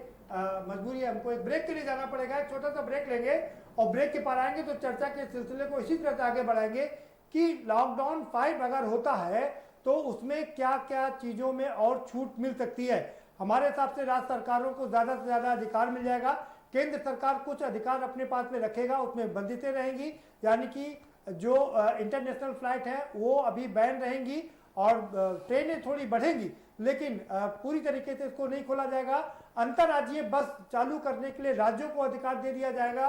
मजबूरी है, हमको एक ब्रेक के लिए जाना पड़ेगा, एक छोटा सा ब्रेक लेंगे और ब्रेक के पार आएंगे तो चर्चा के सिलसिले को इसी तरह से आगे बढ़ाएंगे कि लॉकडाउन 5 अगर होता है तो उसमें क्या क्या चीज़ों में और छूट मिल सकती है। हमारे हिसाब से राज्य सरकारों को ज़्यादा से ज़्यादा अधिकार मिल जाएगा, केंद्र सरकार कुछ अधिकार अपने पास में रखेगा, उसमें बंदिशें रहेंगी, यानी कि जो इंटरनेशनल फ्लाइट है वो अभी बैन रहेंगी और ट्रेनें थोड़ी बढ़ेंगी, लेकिन पूरी तरीके से इसको नहीं खोला जाएगा। अंतर्राज्यीय बस चालू करने के लिए राज्यों को अधिकार दे दिया जाएगा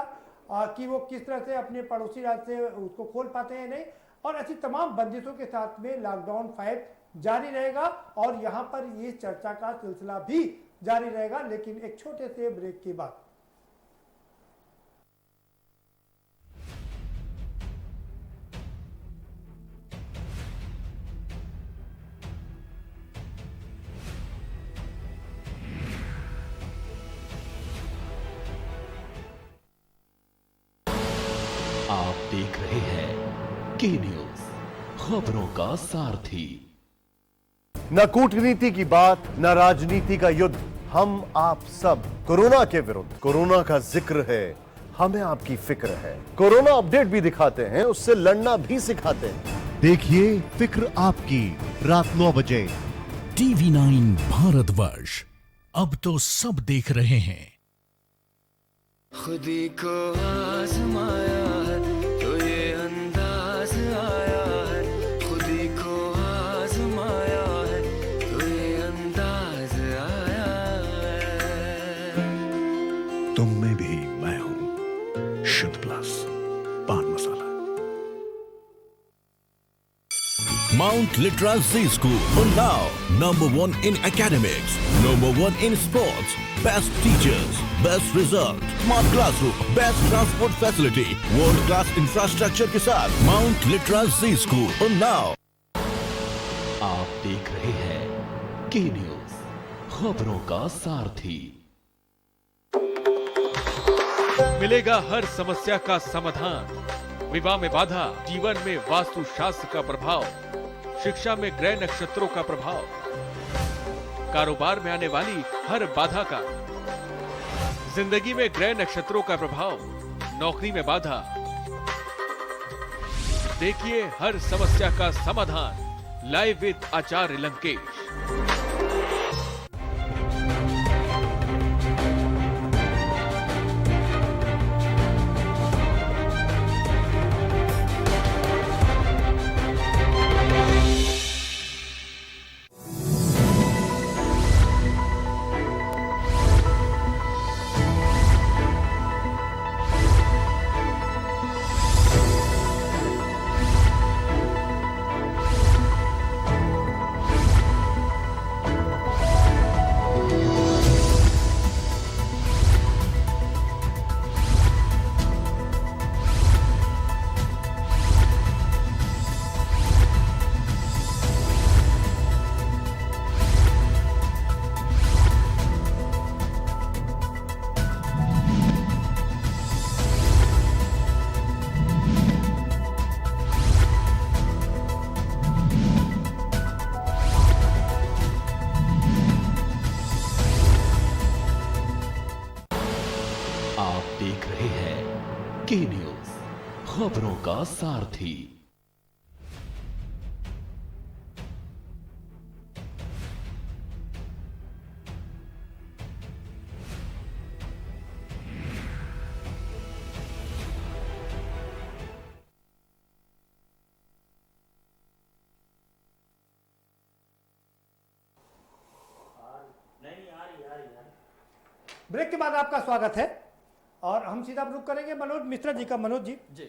कि वो किस तरह से अपने पड़ोसी राज्य से उसको खोल पाते हैं नहीं, और ऐसी तमाम बंदिशों के साथ में लॉकडाउन 5 जारी रहेगा और यहाँ पर ये चर्चा का सिलसिला भी जारी रहेगा, लेकिन एक छोटे से ब्रेक के बाद। आप देख रहे हैं के न्यूज, खबरों का सारथी। न कूटनीति की बात, न राजनीति का युद्ध, हम आप सब कोरोना के विरुद्ध। कोरोना का जिक्र है, हमें आपकी फिक्र है। कोरोना अपडेट भी दिखाते हैं, उससे लड़ना भी सिखाते हैं। देखिए फिक्र आपकी, रात 9 बजे टीवी 9 भारतवर्ष, अब तो सब देख रहे हैं। खुदी को आजमाया है तो ये अंदाज आया है, खुदी को आजमाया है तो ये अंदाज आया है। तुम में भी मैं हूं, शुद्ध प्लस पान मसाला। Mount Litra Z School, Unnao, #1 in academics, #1 in sports, best teachers, best result, smart classroom, best transport facility, world class infrastructure के साथ Mount Litra Z School, Unnao। आप देख रहे हैं के न्यूज, खबरों का सारथी। मिलेगा हर समस्या का समाधान, विवाह में बाधा, जीवन में वास्तु शास्त्र का प्रभाव, शिक्षा में ग्रह नक्षत्रों का प्रभाव, कारोबार में आने वाली हर बाधा का, जिंदगी में ग्रह नक्षत्रों का प्रभाव, नौकरी में बाधा। देखिए हर समस्या का समाधान लाइव विद आचार्य लंकेश। आप देख रहे हैं के न्यूज, खबरों का सारथी। ब्रेक के बाद आपका स्वागत है और हम सीधा रुक करेंगे मनोज मिश्रा जी का। मनोज जी, जी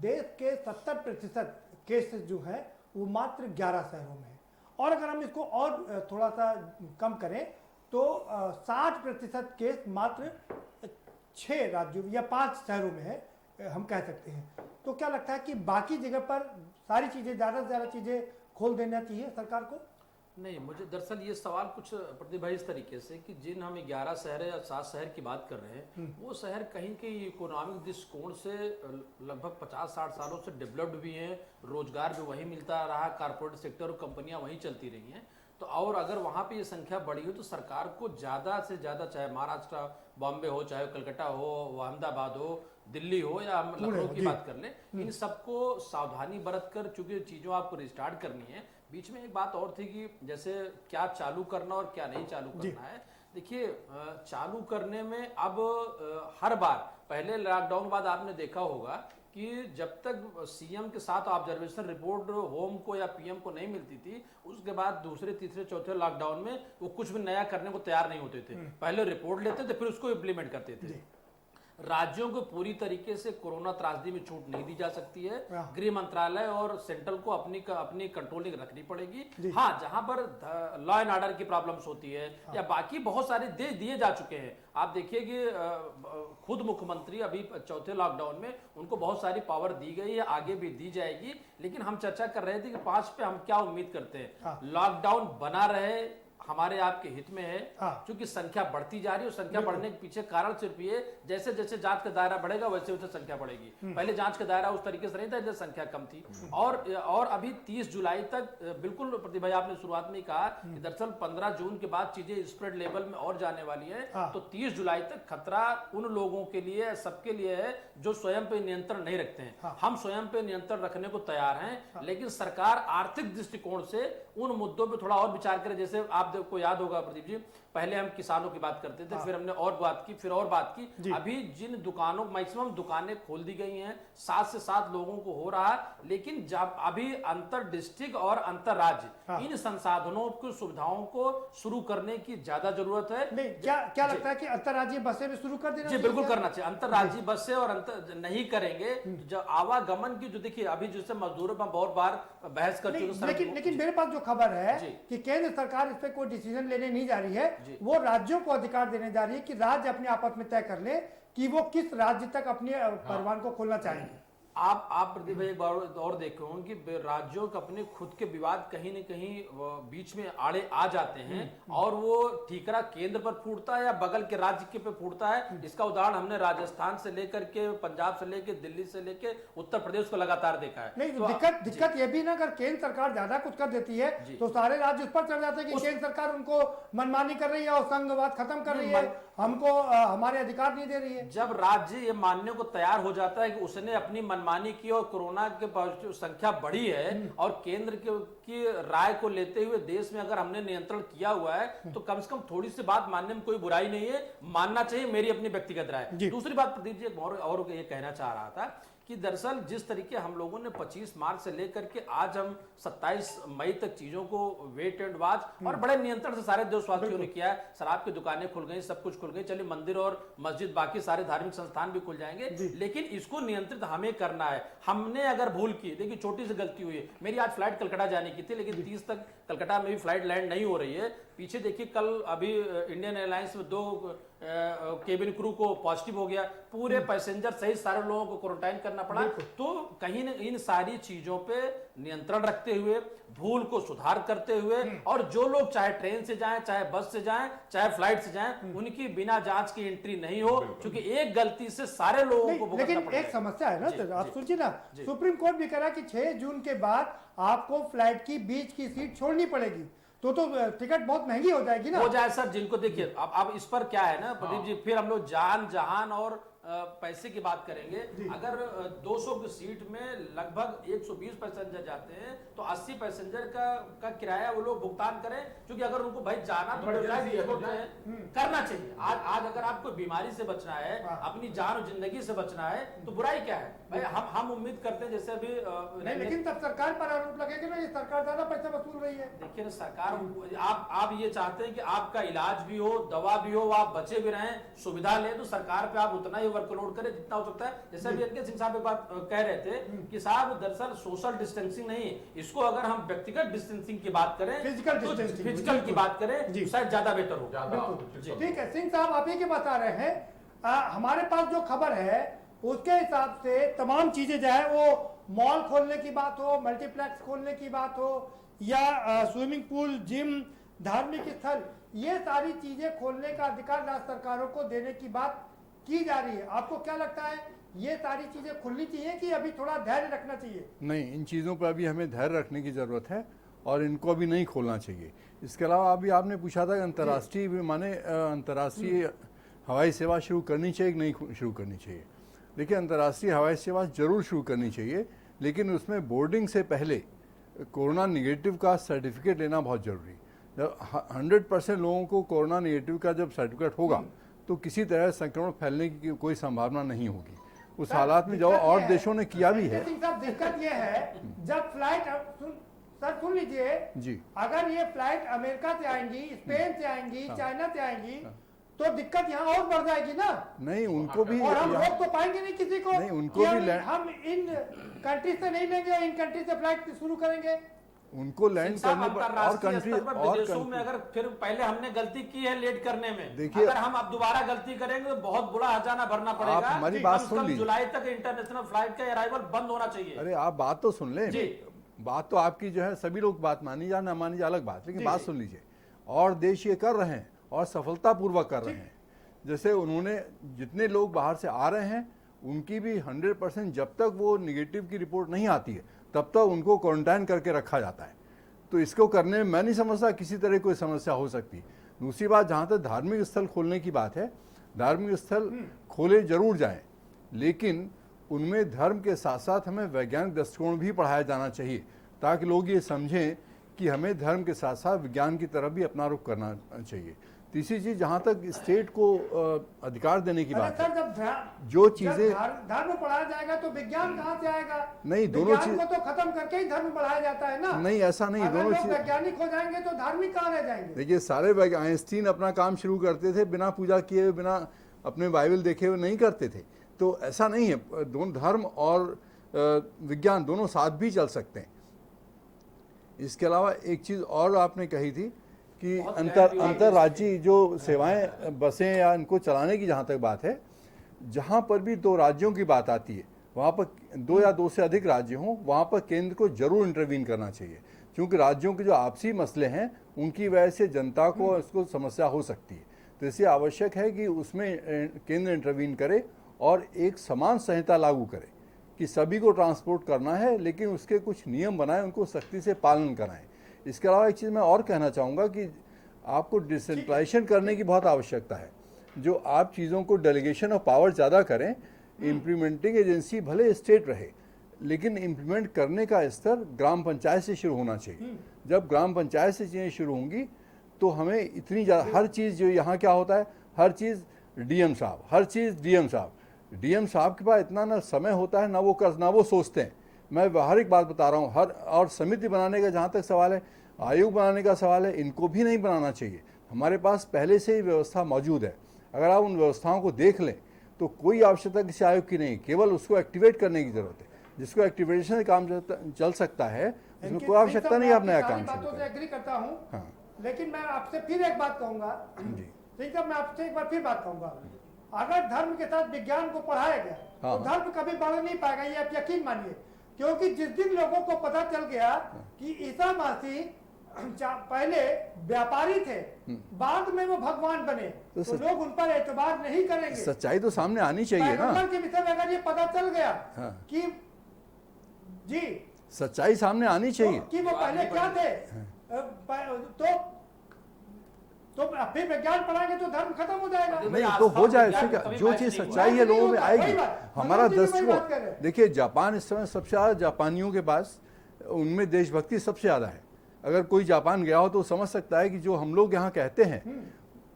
देश के 70% केसेस जो है वो मात्र 11 शहरों में है। और अगर हम इसको और थोड़ा सा कम करें तो 60% केस मात्र 6 राज्यों या 5 शहरों में है, हम कह सकते हैं। तो क्या लगता है कि बाकी जगह पर सारी चीज़ें, ज़्यादा से ज़्यादा चीज़ें खोल देना चाहिए सरकार को? नहीं, मुझे दरअसल ये सवाल कुछ प्रतिभा इस तरीके से कि जिन हम 11 शहर या 7 शहर की बात कर रहे हैं, वो शहर कहीं के इकोनॉमिक दृष्टिकोण से लगभग 50-60 सालों से डेवलप्ड भी हैं, रोजगार भी वहीं मिलता रहा, कारपोरेट सेक्टर और कंपनियां वहीं चलती रही हैं। तो और अगर वहाँ पे ये संख्या बढ़ी हो तो सरकार को ज़्यादा से ज़्यादा, चाहे महाराष्ट्र, बॉम्बे हो, चाहे कलकत्ता हो, अहमदाबाद हो, दिल्ली हो या हम लखनऊ की बात कर लें, इन सबको सावधानी बरत कर, चूंकि चीज़ों आपको रिस्टार्ट करनी है। बीच में एक बात और थी कि जैसे क्या चालू करना और क्या नहीं चालू करना है। देखिए, चालू करने में अब हर बार, पहले लॉकडाउन बाद आपने देखा होगा कि जब तक सीएम के साथ ऑब्जर्वेशन रिपोर्ट होम को या पीएम को नहीं मिलती थी, उसके बाद दूसरे, तीसरे, चौथे लॉकडाउन में वो कुछ भी नया करने को तैयार नहीं होते थे। पहले रिपोर्ट लेते थे, फिर उसको इम्प्लीमेंट करते थे। राज्यों को पूरी तरीके से कोरोना त्रासदी में छूट नहीं दी जा सकती है। गृह मंत्रालय और सेंट्रल को अपनी कंट्रोलिंग रखनी पड़ेगी। हाँ, जहां पर लॉ एंड ऑर्डर की प्रॉब्लम्स होती है या बाकी बहुत सारे दिए जा चुके हैं। आप देखिए कि खुद मुख्यमंत्री अभी चौथे लॉकडाउन में उनको बहुत सारी पावर दी गई है, आगे भी दी जाएगी। लेकिन हम चर्चा कर रहे थे कि 5 पे हम क्या उम्मीद करते हैं। लॉकडाउन बना रहे, हमारे आपके हित में है, क्योंकि संख्या बढ़ती जा रही है। और संख्या बढ़ने के पीछे कारण सिर्फ ये, जैसे जैसे जांच का दायरा बढ़ेगा वैसे वैसे संख्या बढ़ेगी। पहले जांच का दायरा उस तरीके से नहीं था, जब संख्या कम थी। और अभी 30 जुलाई तक, बिल्कुल प्रतिभा आपने शुरुआत में कहा कि दरअसल 15 जून के बाद चीजें स्प्रेड लेवल में और जाने वाली है। तो 30 जुलाई तक खतरा उन लोगों के लिए, सबके लिए है जो स्वयं पे नियंत्रण नहीं रखते हैं। हम स्वयं पे नियंत्रण रखने को तैयार हैं, लेकिन सरकार आर्थिक दृष्टिकोण से उन मुद्दों पे थोड़ा और विचार करे। जैसे आपको याद होगा प्रदीप जी, पहले हम किसानों की बात करते थे, फिर हमने और बात की, फिर और बात की। अभी जिन दुकानों, मैक्सिमम दुकानें खोल दी गई हैं, 7 से 7 लोगों को हो रहा है। लेकिन जब अभी अंतर डिस्ट्रिक्ट और अंतर राज्य इन संसाधनों की सुविधाओं को शुरू करने की ज्यादा जरूरत है। क्या लगता है कि अंतरराज्यीय बसें भी शुरू कर देना चाहिए? बिल्कुल करना चाहिए। अंतरराज्यीय बसें और नहीं करेंगे जब आवागमन की, जो देखिए अभी जैसे मजदूरों में बहुत बार बहस कर चुके। लेकिन मेरे पास जो खबर है कि केंद्र सरकार इस पे कोई डिसीजन लेने नहीं जा रही है, वो राज्यों को अधिकार देने जा रही है कि राज्य अपने आपस में तय कर ले कि वो किस राज्य तक अपने परिवहन को खोलना चाहेंगे। आप प्रदीप भाई एक बार और देखो कि राज्यों के अपने खुद के विवाद कहीं न कहीं बीच में आड़े आ जाते हैं, और वो ठीकरा केंद्र पर फूटता है या बगल के राज्य के पे फूटता है। इसका उदाहरण हमने राजस्थान से लेकर के, पंजाब से लेकर, दिल्ली से लेकर उत्तर प्रदेश को लगातार देखा है। नहीं, तो दिक्कत ये भी ना, अगर केंद्र सरकार ज्यादा कुछ कर देती है तो सारे राज्य उस पर चढ़ जाते हैं कि केंद्र सरकार उनको मनमानी कर रही है और संघवाद खत्म कर रही है, हमको हमारे अधिकार नहीं दे रही है। जब राज्य ये मानने को तैयार हो जाता है कि उसने अपनी मनमानी की और कोरोना के पॉजिटिव संख्या बढ़ी है, और केंद्र की राय को लेते हुए देश में अगर हमने नियंत्रण किया हुआ है, तो कम से कम थोड़ी सी बात मानने में कोई बुराई नहीं है, मानना चाहिए, मेरी अपनी व्यक्तिगत राय। दूसरी बात प्रदीप जी और ये कहना चाह रहा था कि दरअसल जिस तरीके हम लोगों ने 25 मार्च से लेकर के आज हम 27 मई तक चीजों को वेट एंड वॉच और बड़े नियंत्रण से सारे देशवासियों ने किया है। शराब की दुकानें खुल गई, सब कुछ खुल गई, चलिए मंदिर और मस्जिद, बाकी सारे धार्मिक संस्थान भी खुल जाएंगे, लेकिन इसको नियंत्रित हमें करना है। हमने अगर भूल की, देखिए छोटी सी गलती हुई है, मेरी आज फ्लाइट कलकत्ता जाने की थी, लेकिन 30 तक कलकत्ता में भी फ्लाइट लैंड नहीं हो रही है। पीछे देखिए कल अभी इंडियन एयरलाइंस में 2 केबिन क्रू को पॉजिटिव हो गया, पूरे पैसेंजर सहित सारे लोगों को क्वारंटाइन करना पड़ा। तो कहीं न इन सारी चीजों पे नियंत्रण रखते हुए, भूल को सुधार करते हुए, और जो लोग चाहे ट्रेन से जाएं, चाहे बस से जाएं, चाहे फ्लाइट से जाएं, उनकी बिना जांच की एंट्री नहीं हो, क्योंकि एक गलती से सारे लोगों को भुगतना लेकिन एक समस्या है ना, आप सोचिए ना, सुप्रीम कोर्ट भी कह रहा है कि 6 जून के बाद आपको फ्लाइट की बीच की सीट छोड़नी पड़ेगी, तो टिकट बहुत महंगी हो जाएगी ना। हो जाए सर, जिनको देखिए अब इस पर क्या है ना प्रदीप जी, फिर हम लोग जान जहान और पैसे की बात करेंगे। अगर 200 की सीट में लगभग 120 पैसेंजर जाते हैं, तो 80 पैसेंजर का किराया वो लोग भुगतान करें, क्योंकि अगर उनको भाई जाना तो करना चाहिए। आज अगर आपको बीमारी से बचना है, अपनी जान और जिंदगी से बचना है, तो बुराई क्या है भाई। हम उम्मीद करते हैं जैसे अभी नहीं, लेकिन तब सरकार पर आरोप लगेगा ना, ये सरकार ज्यादा पैसा वसूल रही है। देखिए सरकार, आप ये चाहते हैं कि आपका इलाज भी हो, दवा भी हो, आप बचे भी रहें, सुविधा ले, तो सरकार पे आप उतना ही वर्कलोड करें जितना हो सकता है। जैसे अभी एनके सिंह साहब एक बात कह रहे थे कि साहब दरअसल सोशल डिस्टेंसिंग नहीं, इसको अगर हम व्यक्तिगत डिस्टेंसिंग की बात करें, फिजिकल की बात करें तो शायद ज्यादा बेहतर हो। ठीक है सिंह साहब, आप ही के बता रहे हैं। हमारे पास जो खबर है उसके हिसाब से तमाम चीजें जो है वो मॉल खोलने की बात हो, मल्टीप्लेक्स खोलने की बात हो, या स्विमिंग पूल, जिम, धार्मिक स्थल, ये सारी चीजें खोलने का अधिकार राज्य सरकारों को देने की बात की जा रही है। आपको क्या लगता है, ये सारी चीजें खुलनी चाहिए कि अभी थोड़ा धैर्य रखना चाहिए? नहीं, इन चीज़ों पर अभी हमें धैर्य रखने की ज़रूरत है और इनको अभी नहीं खोलना चाहिए। इसके अलावा अभी आपने पूछा था कि अंतर्राष्ट्रीय माने अंतर्राष्ट्रीय हवाई सेवा शुरू करनी चाहिए कि नहीं शुरू करनी चाहिए। देखिए, अंतर्राष्ट्रीय हवाई सेवा जरूर शुरू करनी चाहिए, लेकिन उसमें बोर्डिंग से पहले कोरोना निगेटिव का सर्टिफिकेट लेना बहुत ज़रूरी है। जब 100% लोगों को कोरोना निगेटिव का जब सर्टिफिकेट होगा तो किसी तरह संक्रमण फैलने की कोई संभावना नहीं होगी। उस हालात में जो और देशों ने किया भी है। दिक्कत ये है, जब फ्लाइट, सर सुन लीजिए जी, अगर ये फ्लाइट अमेरिका से आएंगी, स्पेन से आएंगी, चाइना से आएंगी, तो दिक्कत यहाँ और बढ़ जाएगी ना। नहीं, उनको भी, और हम रोक तो पाएंगे नहीं किसी को। नहीं, उनको भी हम इन कंट्री से नहीं लेंगे, इन कंट्री से फ्लाइट शुरू करेंगे। उनको लैंड करने पर और कंट्री और विदेशों में अगर फिर पहले हमने गलती की है लेट करने में, देखिए, अगर हम अब दोबारा गलती करेंगे तो बहुत बुरा हर्जाना भरना पड़ेगा। आप हमारी बात सुन लीजिए, जुलाई तक इंटरनेशनल फ्लाइट का अराइवल बंद होना चाहिए। अरे आप बात तो सुन लें। बात तो आपकी जो है, सभी लोग बात मानी जा ना मानी जा अलग बात, लेकिन बात सुन लीजिए। और देश ये कर रहे हैं और सफलतापूर्वक कर रहे हैं। जैसे उन्होंने, जितने लोग बाहर से आ रहे हैं उनकी भी 100% जब तक वो निगेटिव की रिपोर्ट नहीं आती है तब तक उनको क्वारंटाइन करके रखा जाता है। तो इसको करने में मैं नहीं समझता किसी तरह कोई समस्या हो सकती। दूसरी बात, जहाँ तक धार्मिक स्थल खोलने की बात है, धार्मिक स्थल खोले जरूर जाएं, लेकिन उनमें धर्म के साथ साथ हमें वैज्ञानिक दृष्टिकोण भी पढ़ाया जाना चाहिए, ताकि लोग ये समझें कि हमें धर्म के साथ साथ विज्ञान की तरफ भी अपना रुख करना चाहिए। तीसरी चीज, जहाँ तक स्टेट को अधिकार देने की बात है, जो चीजें धर्म पढ़ाया जाएगा तो विज्ञान कहाँ से आएगा? नहीं, दोनों चीज को तो खत्म करके ही धर्म बढ़ाया जाता है ना। नहीं, ऐसा नहीं, दोनों चीज। वैज्ञानिक हो जाएंगे तो धार्मिक कहाँ रह जाएंगे? देखिए, सारे आइंस्टीन अपना काम शुरू करते थे बिना पूजा किए हुए, बिना अपने बाइबल देखे हुए नहीं करते थे। तो ऐसा नहीं है, दोनों धर्म और विज्ञान दोनों साथ भी चल सकते हैं। इसके अलावा एक चीज और आपने कही थी कि अंतर्राज्यीय जो सेवाएं, बसें या इनको चलाने की जहाँ तक बात है, जहाँ पर भी 2 राज्यों की बात आती है, वहाँ पर 2 या 2 से अधिक राज्य हों, वहाँ पर केंद्र को जरूर इंटरवीन करना चाहिए, क्योंकि राज्यों के जो आपसी मसले हैं उनकी वजह से जनता को इसको समस्या हो सकती है। तो इसलिए आवश्यक है कि उसमें केंद्र इंटरवीन करे और एक समान संहिता लागू करे कि सभी को ट्रांसपोर्ट करना है, लेकिन उसके कुछ नियम बनाए, उनको सख्ती से पालन कराएं। इसके अलावा एक चीज़ मैं और कहना चाहूँगा कि आपको डिसेंट्रलाइजेशन करने की बहुत आवश्यकता है। जो आप चीज़ों को डेलीगेशन ऑफ पावर ज़्यादा करें, इम्प्लीमेंटिंग एजेंसी भले स्टेट रहे, लेकिन इम्प्लीमेंट करने का स्तर ग्राम पंचायत से शुरू होना चाहिए। जब ग्राम पंचायत से चीज़ें शुरू होंगी तो हमें इतनी ज़्यादा, हर चीज़ जो यहाँ क्या होता है, हर चीज़ डीएम साहब, हर चीज़ डीएम साहब के पास इतना ना समय होता है, ना वो सोचते हैं। मैं हर एक बात बता रहा हूँ, और समिति बनाने का जहाँ तक सवाल है, आयोग बनाने का सवाल है, इनको भी नहीं बनाना चाहिए। हमारे पास पहले से ही व्यवस्था मौजूद है। अगर आप उन व्यवस्थाओं को देख लें तो कोई आवश्यकता किसी आयोग की नहीं, केवल उसको एक्टिवेट करने की जरूरत है। जिसको एक्टिवेशन से काम चल सकता है, उसमें कोई आवश्यकता नहीं आप नया काम शुरू करें। एग्री करता हूँ, हाँ। लेकिन मैं आपसे फिर एक बात कहूँगा, ठीक है, मैं आपसे एक बार फिर बात कहूँगा, अगर धर्म के साथ विज्ञान को पढ़ाया गया तो धर्म कभी बढ़ नहीं पाएगा, ये आप यकीन मानिए। क्योंकि जिस दिन लोगों को पता चल गया कि ईसा मसीह पहले व्यापारी थे, बाद में वो भगवान बने, तो लोग उन पर एतबार नहीं करेंगे। सच्चाई तो सामने आनी चाहिए ना। के विषय में अगर ये पता चल गया कि जी सच्चाई सामने आनी चाहिए कि वो पहले क्या थे, तो फिर विज्ञान पढ़ाएंगे तो धर्म खत्म हो जाएगा। नहीं तो हो जाए, जो चीज सच्चाई है लोगों में आएगी। हमारा दृष्टिकोण देखिए, जापान इस समय सबसे ज्यादा, जापानियों के पास उनमें देशभक्ति सबसे ज्यादा है। अगर कोई जापान गया हो तो समझ सकता है कि जो हम लोग यहाँ कहते हैं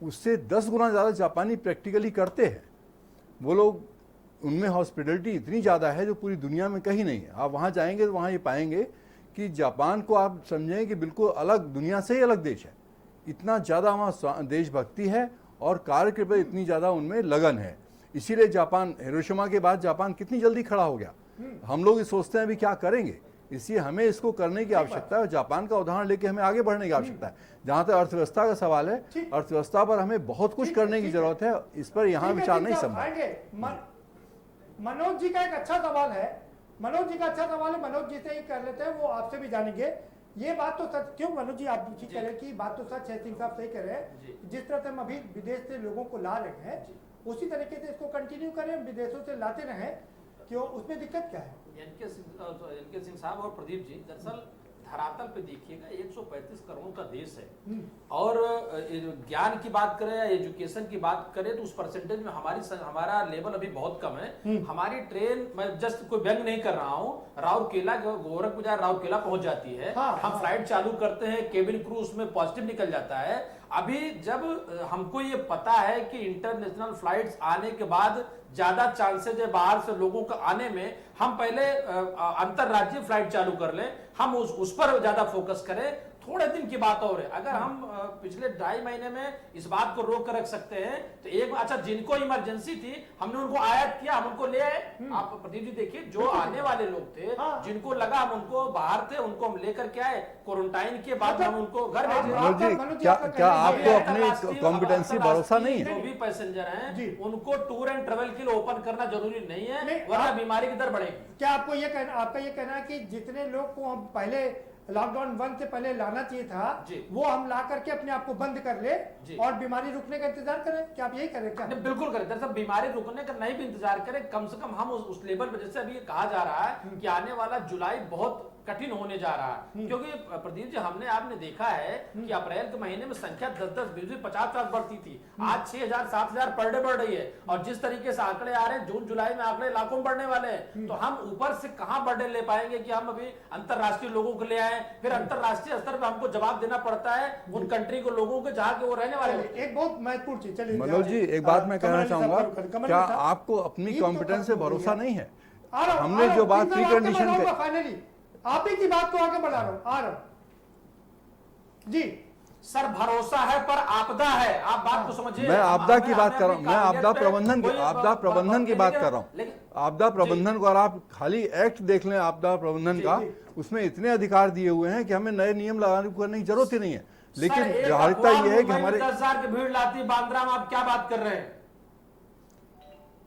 उससे 10 गुना ज्यादा जापानी प्रैक्टिकली करते हैं। वो लोग, उनमें हॉस्पिटलिटी इतनी ज्यादा है जो पूरी दुनिया में कहीं नहीं है। आप वहाँ जाएंगे तो वहाँ ये पाएंगे कि जापान को आप समझें कि बिल्कुल अलग, दुनिया से ही अलग देश है। इतना ज़्यादा वहाँ देशभक्ति है और कार्य के प्रति इतनी ज़्यादा उनमें लगन है। इसीलिए जापान, हिरोशिमा के बाद जापान कितनी जल्दी खड़ा हो गया। हम लोग ये सोचते हैं अभी क्या करेंगे, इसलिए हमें इसको करने की आवश्यकता है और जापान का उदाहरण लेके हमें आगे बढ़ने की आवश्यकता है। जहां तक अर्थव्यवस्था का सवाल है, अर्थव्यवस्था पर हमें बहुत कुछ करने की जरूरत है, इस पर यहाँ विचार नहीं संभव। मनोज जी का एक अच्छा सवाल है, मनोज जी का अच्छा सवाल है, मनोज जी से ही कर लेते हैं, वो आपसे भी जानेंगे। ये बात तो सच, क्यों मनोज जी आप कह रहे हैं कि बात तो सच है, सिंह साहब सही कह रहे हैं, जिस तरह से हम अभी विदेश से लोगों को ला रहे हैं उसी तरीके से इसको कंटिन्यू करें, विदेशों से लाते रहें, क्यों, उसमें दिक्कत क्या है? एनके सिंह साहब और प्रदीप जी, दरअसल धरातल पे देखिएगा 135 करोड़ का देश है और ज्ञान की बात करें या एजुकेशन की बात करें तो उस परसेंटेज में हमारा लेवल अभी बहुत कम है। हमारी ट्रेन, मैं जस्ट कोई व्यंग नहीं कर रहा हूँ, राउरकेला गोरखपुर जाए राउरकेला पहुंच जाती है। हम फ्लाइट चालू करते हैं, केबिन क्रू उसमें पॉजिटिव निकल जाता है। अभी जब हमको ये पता है कि इंटरनेशनल फ्लाइट्स आने के बाद ज्यादा चांसेज है बाहर से लोगों का आने में, हम पहले अंतरराज्यीय फ्लाइट चालू कर लें, हम उस पर ज्यादा फोकस करें। थोड़े दिन की बात और है, अगर हम पिछले 2.5 महीने में इस बात को रोक कर रख सकते हैं तो एक, अच्छा जिनको इमरजेंसी थी हमने उनको आयात किया, हम उनको ले आए। आप प्रदीप जी देखिए, जो आने वाले लोग थे, जिनको लगा हम उनको बाहर थे, उनको हम लेकर के आए, क्वारंटाइन के बाद हम उनको घर भेजे। क्या आपको अपनी कॉम्पिटेंसी भरोसा नहीं है? जो भी पैसेंजर हैं उनको टूर एंड ट्रेवल के लिए ओपन करना जरूरी नहीं है, वरना बीमारी की दर बढ़ेगी। क्या आपको ये कहना, आपका ये कहना है कि जितने लोग को हम पहले लॉकडाउन 1 से पहले लाना चाहिए था, वो हम ला करके अपने आप को बंद कर ले और बीमारी रुकने का इंतजार करें? क्या आप यही करें? क्या बिल्कुल करें, दरअसल बीमारी रुकने का नहीं भी इंतजार करें, कम से कम हम उस लेवल पर, जैसे अभी कहा जा रहा है कि आने वाला जुलाई बहुत कठिन होने जा रहा है, क्योंकि प्रदीप जी आपने देखा है कि अप्रैल के महीने में संख्या 10-10, 20-20, 50 बढ़ती थी, आज 6,000 7,000 पर डे बढ़ रही है और जिस तरीके से आंकड़े आ रहे हैं जून जुलाई में आंकड़े लाखों में बढ़ने वाले हैं, तो हम ऊपर से कहां बर्डे ले पाएंगे कि हम अभी अंतरराष्ट्रीय लोगों को ले आए, फिर अंतरराष्ट्रीय स्तर पर हमको जवाब देना पड़ता है उन कंट्री को, लोगों के जहाँ के वो रहने वाले। एक बहुत महत्वपूर्ण चीज, चलिए मनोज जी एक बात मैं कहना चाहूंगा, क्या आपको अपनी कॉम्पिटेंस से भरोसा नहीं है? हमने जो बात प्री कंडीशन, फाइनली आप ही की बात को आगे बढ़ा रहा हूं, आ रहा हूं जी। सर भरोसा है पर आपदा है, आप बात को समझिए। मैं आपदा की बात कर रहा हूं, मैं आपदा प्रबंधन की बात कर रहा हूं। आपदा प्रबंधन को, और आप खाली एक्ट देख लें आपदा प्रबंधन का, उसमें इतने अधिकार दिए हुए हैं कि हमें नए नियम लगाने करने की जरूरत ही नहीं है। लेकिन व्यावहारिकता ये है कि हमारे 10,000 की भीड़ लाती बांद्रा में, आप क्या बात कर रहे हैं?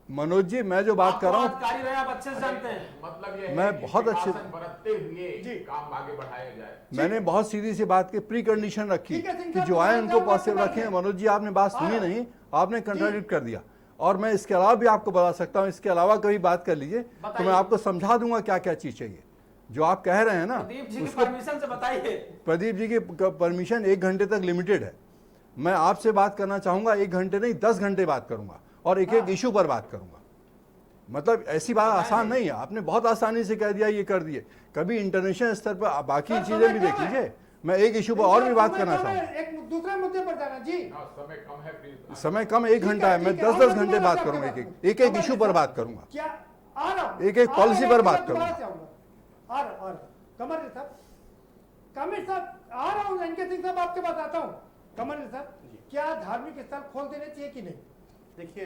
मनोज जी मैं जो बात कर रहा हूँ, आप अच्छे से जानते हैं, मतलब ये मैं बहुत अच्छे बरतते हुए काम आगे बढ़ाया जाए। मैंने बहुत सीधी सी बात की, प्री कंडीशन रखी कि जो आए उनको पॉसिबल रखें। मनोज जी आपने बात सुनी नहीं, आपने कंट्राडिक्ट कर दिया। और मैं इसके अलावा भी आपको बता सकता हूँ, इसके अलावा कभी बात कर लीजिए तो मैं आपको समझा दूंगा क्या क्या चीज चाहिए। जो आप कह रहे हैं ना, परमिशन से बताइए। प्रदीप जी की परमिशन 1 घंटे तक लिमिटेड है। मैं आपसे बात करना चाहूंगा 1 घंटे नहीं 10 घंटे बात करूंगा और एक एक इशू पर बात करूंगा। मतलब ऐसी बात आसान नहीं है, आपने बहुत आसानी से कह दिया ये कर दिए। कभी इंटरनेशनल स्तर पर बाकी चीजें भी देख लीजिए। मैं एक इशू पर और भी बात करना चाहूंगा। एक दूसरे मुद्दे पर जाना जी। समय कम है प्लीज। समय कम, 1 घंटा है, मैं 10-10 घंटे बात करूंगा, एक एक इशू पर बात करूंगा, क्या आ रहा हूं, एक एक पॉलिसी पर बात करूंगा। आ रहा कमर साहब आ रहा हूँ, एनके सिंह साहब आपके पास आता हूँ। कमर साहब, क्या धार्मिक स्थल खोल देने चाहिए कि नहीं? देखिए,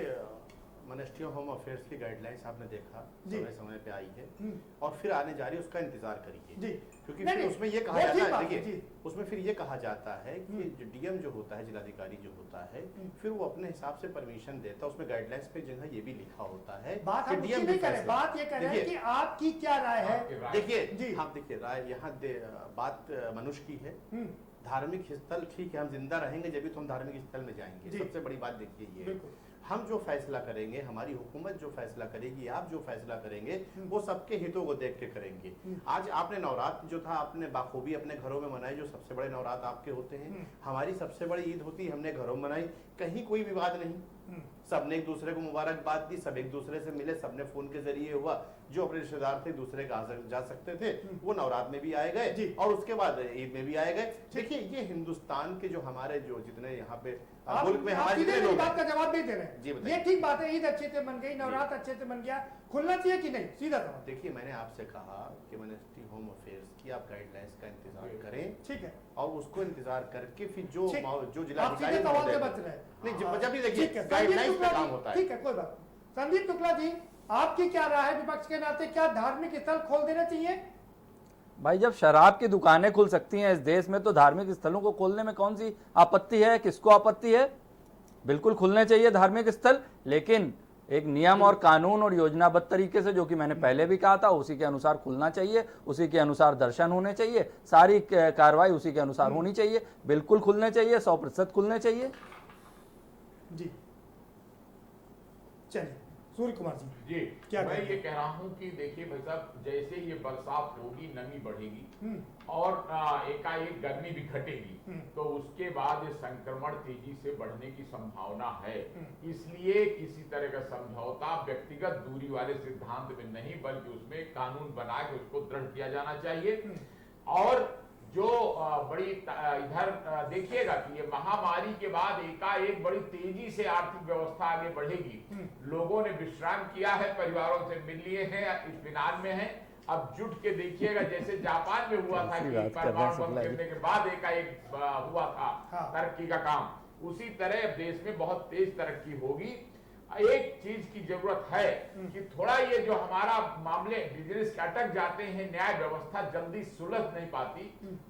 मिनिस्ट्री ऑफ होम अफेयर्स की गाइडलाइंस आपने देखा समय समय पे आई है और फिर आने जा रही है, उसका इंतजार करिए, क्योंकि फिर उसमें ये कहा जाता है, देखिए उसमें फिर ये कहा जाता है कि जो डीएम जो होता है, जिलाधिकारी जो होता है, फिर वो अपने हिसाब से परमिशन देता है। उसमें गाइडलाइंस पे जगह ये भी लिखा होता है कि डीएम नहीं करे, बात ये कह रहे हैं कि आपकी क्या राय है। देखिए हाँ, देखिए राय यहाँ बात मनुष्य की है। धार्मिक स्थल ठीक है, हम जिंदा रहेंगे जब भी तो हम धार्मिक स्थल में जाएंगे। सबसे बड़ी बात देखिए ये, हम जो फैसला करेंगे, हमारी हुकूमत जो फैसला करेगी, आप जो फैसला करेंगे, वो सबके हितों को देख के करेंगे। आज आपने नवरात्र जो था आपने बाखूबी अपने घरों में मनाई, जो सबसे बड़े नवरात्र आपके होते हैं। हमारी सबसे बड़ी ईद होती है, हमने घरों में मनाई, कहीं कोई विवाद नहीं, सबने एक दूसरे को मुबारकबाद दी, सब एक दूसरे से मिले, सबने फोन के जरिए हुआ। जो अपने रिश्तेदार थे दूसरे का जा सकते थे, वो नवरात्र में भी आए गए और उसके बाद ईद में भी आए गए। देखिए ये हिंदुस्तान के जो हमारे जो जितने यहाँ पे मुल्क में हमारे जितने लोग बात का जवाब नहीं दे रहे हैं जी, ये ठीक बात है, ईद अच्छे से बन गई, नवरात्र अच्छे से बन गया, खुलना चाहिए कि नहीं? सीधा सवाल। देखिए मैंने आपसे कहा कि मिनिस्ट्री होम अफेयर्स की आप गाइडलाइंस का इंतजार करें, ठीक है, और उसको इंतजार करके फिर जो जिलाधिकारी नहीं, जब भी देखिए गाइडलाइंस पे काम होता है। ठीक है, कोई बात। संदीप शुक्ला जी, आपकी क्या राय है विपक्ष के नाते, क्या धार्मिक स्थल खोल देना चाहिए? भाई जब शराब की दुकानें खुल सकती हैं इस देश में, तो धार्मिक स्थलों को खोलने में कौन सी आपत्ति है? किसको आपत्ति है? बिल्कुल खुलने चाहिए धार्मिक स्थल, लेकिन एक नियम और कानून और योजनाबद्ध तरीके से, जो कि मैंने पहले भी कहा था, उसी के अनुसार खुलना चाहिए, उसी के अनुसार दर्शन होने चाहिए, सारी कार्रवाई उसी के अनुसार होनी चाहिए। बिल्कुल खुलने चाहिए, 100% खुलने चाहिए। जी चलिए सूर्य कुमार जी, जी क्या मैं कहेंगे? ये कह रहा हूँ कि देखिए भाई साहब, जैसे ये बरसात होगी, नमी बढ़ेगी और एकाएक गर्मी भी घटेगी, तो उसके बाद ये संक्रमण तेजी से बढ़ने की संभावना है। इसलिए किसी तरह का समझौता व्यक्तिगत दूरी वाले सिद्धांत में नहीं, बल्कि उसमें कानून बना के उसको दृढ़ किया जाना चाहिए। और जो बड़ी इधर देखिएगा कि ये महामारी के बाद एकाएक बड़ी तेजी से आर्थिक व्यवस्था आगे बढ़ेगी। लोगों ने विश्राम किया है, परिवारों से मिल लिए हैं, इत्मीनान में हैं। अब जुट के देखिएगा, जैसे जापान में हुआ था कि परमाणु बम गिरने के बाद एकाएक हुआ था तरक्की का काम, उसी तरह देश में बहुत तेज तरक्की होगी। एक चीज की जरूरत है कि थोड़ा ये जो हमारा मामले बिजनेस अटक जाते हैं, न्याय व्यवस्था जल्दी सुलझ नहीं पाती,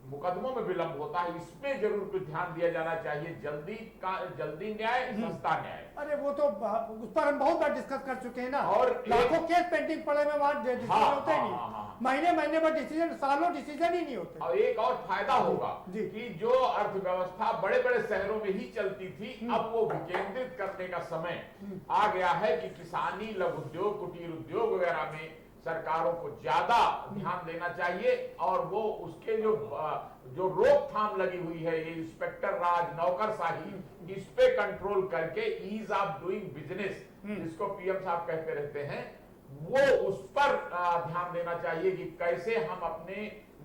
मुकदमों में विलंब होता है, इसमें जरूर कुछ ध्यान दिया जाना चाहिए। जल्दी न्याय, सस्ता न्याय। अरे वो तो उस पर हम बहुत बार डिस्कस कर चुके हैं ना, और लाखों केस पेंडिंग पड़े में वहां डिसीजन होते नहीं, महीने पर डिसीजन, सालों डिसीजन ही नहीं होते। और एक और फायदा होगा कि जो अर्थव्यवस्था बड़े बड़े शहरों में ही चलती थी, अब वो विकेंद्रित करने का समय आ गया है कि किसानी, लघु उद्योग, कुटीर उद्योग वगैरह में सरकारों को ज्यादा ध्यान देना चाहिए। और वो उसके जो रोकथाम लगी हुई है, ये इंस्पेक्टर राज, नौकरशाही, इस पे कंट्रोल करके ईज ऑफ डूइंग बिजनेस, जिसको पीएम साहब कहते रहते हैं, वो उस पर ध्यान देना चाहिए कि कैसे हम अपने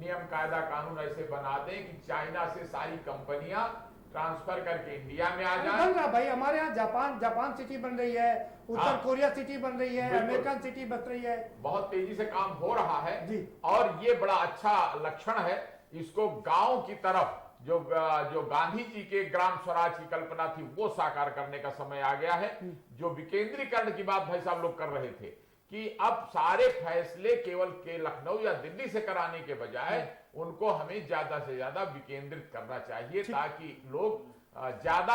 नियम कायदा कानून ऐसे बना दें कि चाइना से सारी कंपनियां ट्रांसफर करके इंडिया में आ जाए। बन रहा भाई, हमारे यहाँ जापान सिटी बन रही है, उत्तर कोरिया सिटी बन रही है, अमेरिकन सिटी बन रही है, बहुत तेजी से काम हो रहा है जी। और ये बड़ा अच्छा लक्षण है। इसको गांव की तरफ जो गांधी जी के ग्राम स्वराज की कल्पना थी, वो साकार करने का समय आ गया है। जो विकेंद्रीकरण की बात भाई साहब लोग कर रहे थे कि अब सारे फैसले केवल के लखनऊ या दिल्ली से कराने के बजाय उनको हमें ज्यादा से ज्यादा विकेंद्रित करना चाहिए, ताकि लोग ज्यादा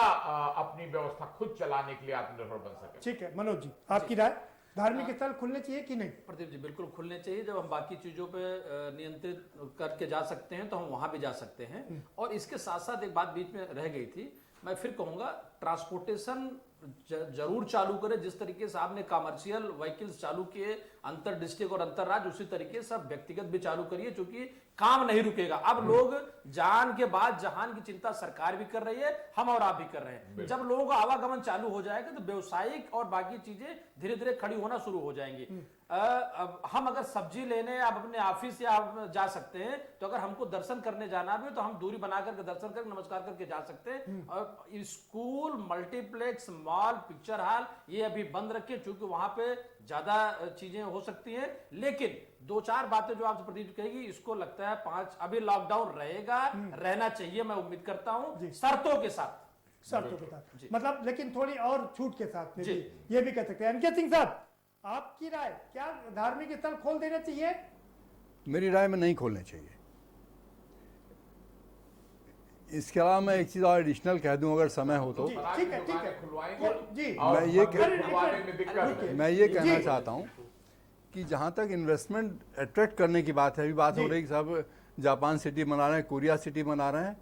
अपनी व्यवस्था खुद चलाने के लिए आत्मनिर्भर बन सके। ठीक है मनोज जी, आपकी राय, धार्मिक स्थल खुलने चाहिए कि नहीं? प्रदीप जी, बिल्कुल खुलने चाहिए। जब हम बाकी चीजों पे नियंत्रित करके जा सकते हैं तो हम वहां भी जा सकते हैं। और इसके साथ साथ एक बात बीच में रह गई थी, मैं फिर कहूंगा, ट्रांसपोर्टेशन जरूर चालू करें। जिस तरीके से आपने कमर्शियल व्हीकल्स चालू किए अंतर डिस्ट्रिक्ट और अंतर राज्य, उसी तरीके से सब व्यक्तिगत भी चालू करिए, क्योंकि काम नहीं रुकेगा। अब लोग जान के बाद जहान की चिंता सरकार भी कर रही है, हम और आप भी कर रहे हैं। जब लोगों का आवागमन चालू हो जाएगा तो व्यवसायिक और बाकी चीजें धीरे धीरे खड़ी होना शुरू हो जाएंगी। अब हम अगर सब्जी लेने आप अपने ऑफिस या आप जा सकते हैं, तो अगर हमको दर्शन करने जाना भी तो हम दूरी बना करके दर्शन करके नमस्कार करके जा सकते हैं। और school, multiplex, mall, picture hall ये अभी बंद रखे, क्योंकि वहां पे ज्यादा चीजें हो सकती हैं। लेकिन 2-4 बातें जो आपसे प्रदीप कहेगी, इसको लगता है 5 अभी लॉकडाउन रहेगा, रहना चाहिए, मैं उम्मीद करता हूं, शर्तों के साथ। मतलब लेकिन थोड़ी और छूट के साथ में ये भी कह सकते हैं। एनके सिंह साहब, आपकी राय, क्या धार्मिक स्थल खोल देना चाहिए? मेरी राय में नहीं खोलने चाहिए। इसके अलावा मैं एक चीज और एडिशनल कह दूं, अगर समय हो तो। ठीक है जी, मैं ये कहना चाहता हूं कि जहां तक इन्वेस्टमेंट अट्रैक्ट करने की बात है, अभी बात हो रही है, सब जापान सिटी बना रहे हैं, कोरिया सिटी बना रहे हैं।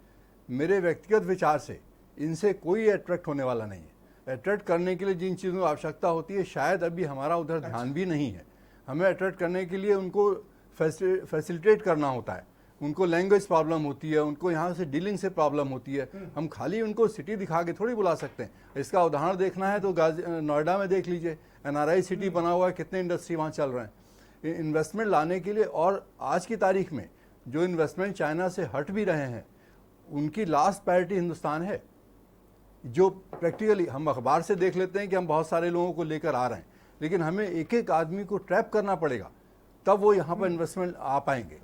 मेरे व्यक्तिगत विचार से इनसे कोई अट्रैक्ट होने वाला नहीं है। अट्रैक्ट करने के लिए जिन चीज़ों की आवश्यकता होती है, शायद अभी हमारा उधर ध्यान भी नहीं है। हमें अट्रैक्ट करने के लिए उनको फैसिलिटेट करना होता है, उनको लैंग्वेज प्रॉब्लम होती है, उनको यहाँ से डीलिंग से प्रॉब्लम होती है। हम खाली उनको सिटी दिखा के थोड़ी बुला सकते हैं। इसका उदाहरण देखना है तो नोएडा में देख लीजिए, NRI सिटी बना हुआ है, कितने इंडस्ट्री वहाँ चल रहे हैं इन्वेस्टमेंट लाने के लिए। और आज की तारीख में जो इन्वेस्टमेंट चाइना से हट भी रहे हैं, उनकी लास्ट प्रायोरिटी हिंदुस्तान है। जो प्रैक्टिकली हम अखबार से देख लेते हैं कि हम बहुत सारे लोगों को लेकर आ रहे हैं, लेकिन हमें एक एक आदमी को ट्रैप करना पड़ेगा, तब वो यहाँ पर इन्वेस्टमेंट आ पाएंगे।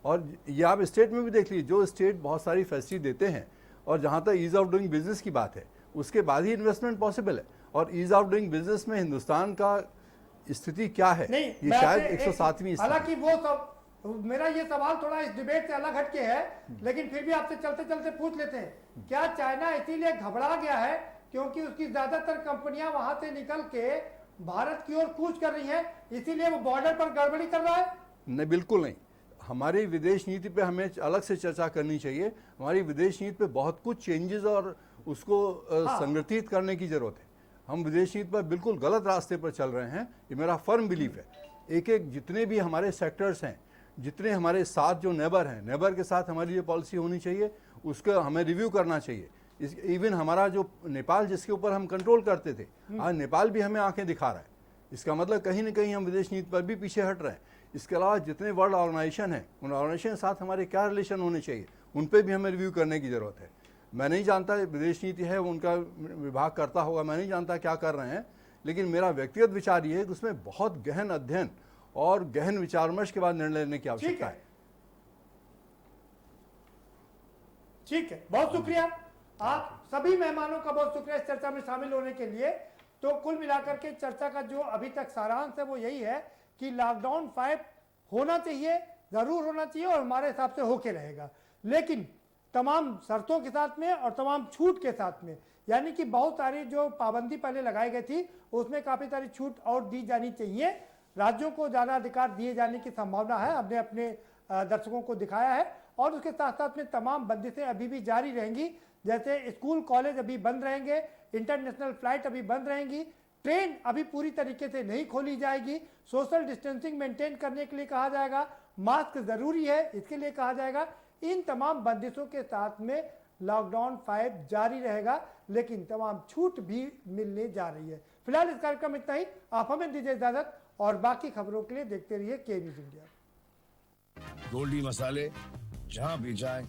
और ये आप स्टेट में भी देख लीजिए, जो स्टेट बहुत सारी फैसिलिटी देते हैं और जहाँ तक ईज ऑफ डूइंग बिजनेस की बात है, उसके बाद ही इन्वेस्टमेंट पॉसिबल है। और ईज ऑफ डूइंग बिजनेस में हिंदुस्तान का स्थिति क्या है, नहीं, ये मैं शायद आपसे 107वीं हालांकि वो सब, मेरा ये सवाल थोड़ा इस डिबेट से अलग हटके है, लेकिन फिर भी आपसे चलते चलते पूछ लेते हैं, क्या चाइना इसीलिए घबरा गया है क्योंकि उसकी ज्यादातर कंपनियां वहां से निकल के भारत की ओर कूच कर रही हैं, इसीलिए वो बॉर्डर पर गड़बड़ी कर रहा है? नहीं, बिल्कुल नहीं। हमारी विदेश नीति पे हमें अलग से चर्चा करनी चाहिए। हमारी विदेश नीति पे बहुत कुछ चेंजेस और उसको संगठित करने की जरूरत है। हम विदेश नीति पर बिल्कुल गलत रास्ते पर चल रहे हैं, ये मेरा फर्म बिलीफ है। एक एक जितने भी हमारे सेक्टर्स हैं, जितने हमारे साथ जो नेबर हैं, नेबर के साथ हमारी जो पॉलिसी होनी चाहिए उसको हमें रिव्यू करना चाहिए। इवन हमारा जो नेपाल जिसके ऊपर हम कंट्रोल करते थे, आज नेपाल भी हमें आंखें दिखा रहा है। इसका मतलब कहीं ना कहीं हम विदेश नीति पर भी पीछे हट रहे हैं। इसके अलावा जितने वर्ल्ड ऑर्गेनाइजेशन हैं, उन ऑर्गेनाइजेशन के साथ हमारे क्या रिलेशन होने चाहिए, उन पर भी हमें रिव्यू करने की ज़रूरत है। मैं नहीं जानता विदेश नीति है उनका विभाग करता होगा, मैं नहीं जानता क्या कर रहे हैं, लेकिन मेरा व्यक्तिगत विचार ये है कि उसमें बहुत गहन अध्ययन और गहन विचार विमर्श के बाद निर्णय लेने की आवश्यकता है। ठीक है, बहुत शुक्रिया आप सभी मेहमानों का, बहुत शुक्रिया इस चर्चा में शामिल होने के लिए। तो कुल मिलाकर के चर्चा का जो अभी तक सारांश है वो यही है कि लॉकडाउन 5 होना चाहिए, जरूर होना चाहिए और हमारे हिसाब से होके रहेगा, लेकिन तमाम शर्तों के साथ में और तमाम छूट के साथ में। यानी कि बहुत सारी जो पाबंदी पहले लगाई गई थी उसमें काफी सारी छूट और दी जानी चाहिए। राज्यों को ज्यादा अधिकार दिए जाने की संभावना है, हमने अपने दर्शकों को दिखाया है। और उसके साथ साथ में तमाम बंदिशें अभी भी जारी रहेंगी, जैसे स्कूल कॉलेज अभी बंद रहेंगे, इंटरनेशनल फ्लाइट अभी बंद रहेंगी, ट्रेन अभी पूरी तरीके से नहीं खोली जाएगी, सोशल डिस्टेंसिंग मेंटेन करने के लिए कहा जाएगा, मास्क जरूरी है इसके लिए कहा जाएगा। इन तमाम बंदिशों के साथ में लॉकडाउन 5 जारी रहेगा, लेकिन तमाम छूट भी मिलने जा रही है। फिलहाल इस कार्यक्रम में इतना ही, आप हमें दीजिए इजाजत और बाकी खबरों के लिए देखते रहिए के न्यूज इंडिया। गोल्डी मसाले जहां भी जाए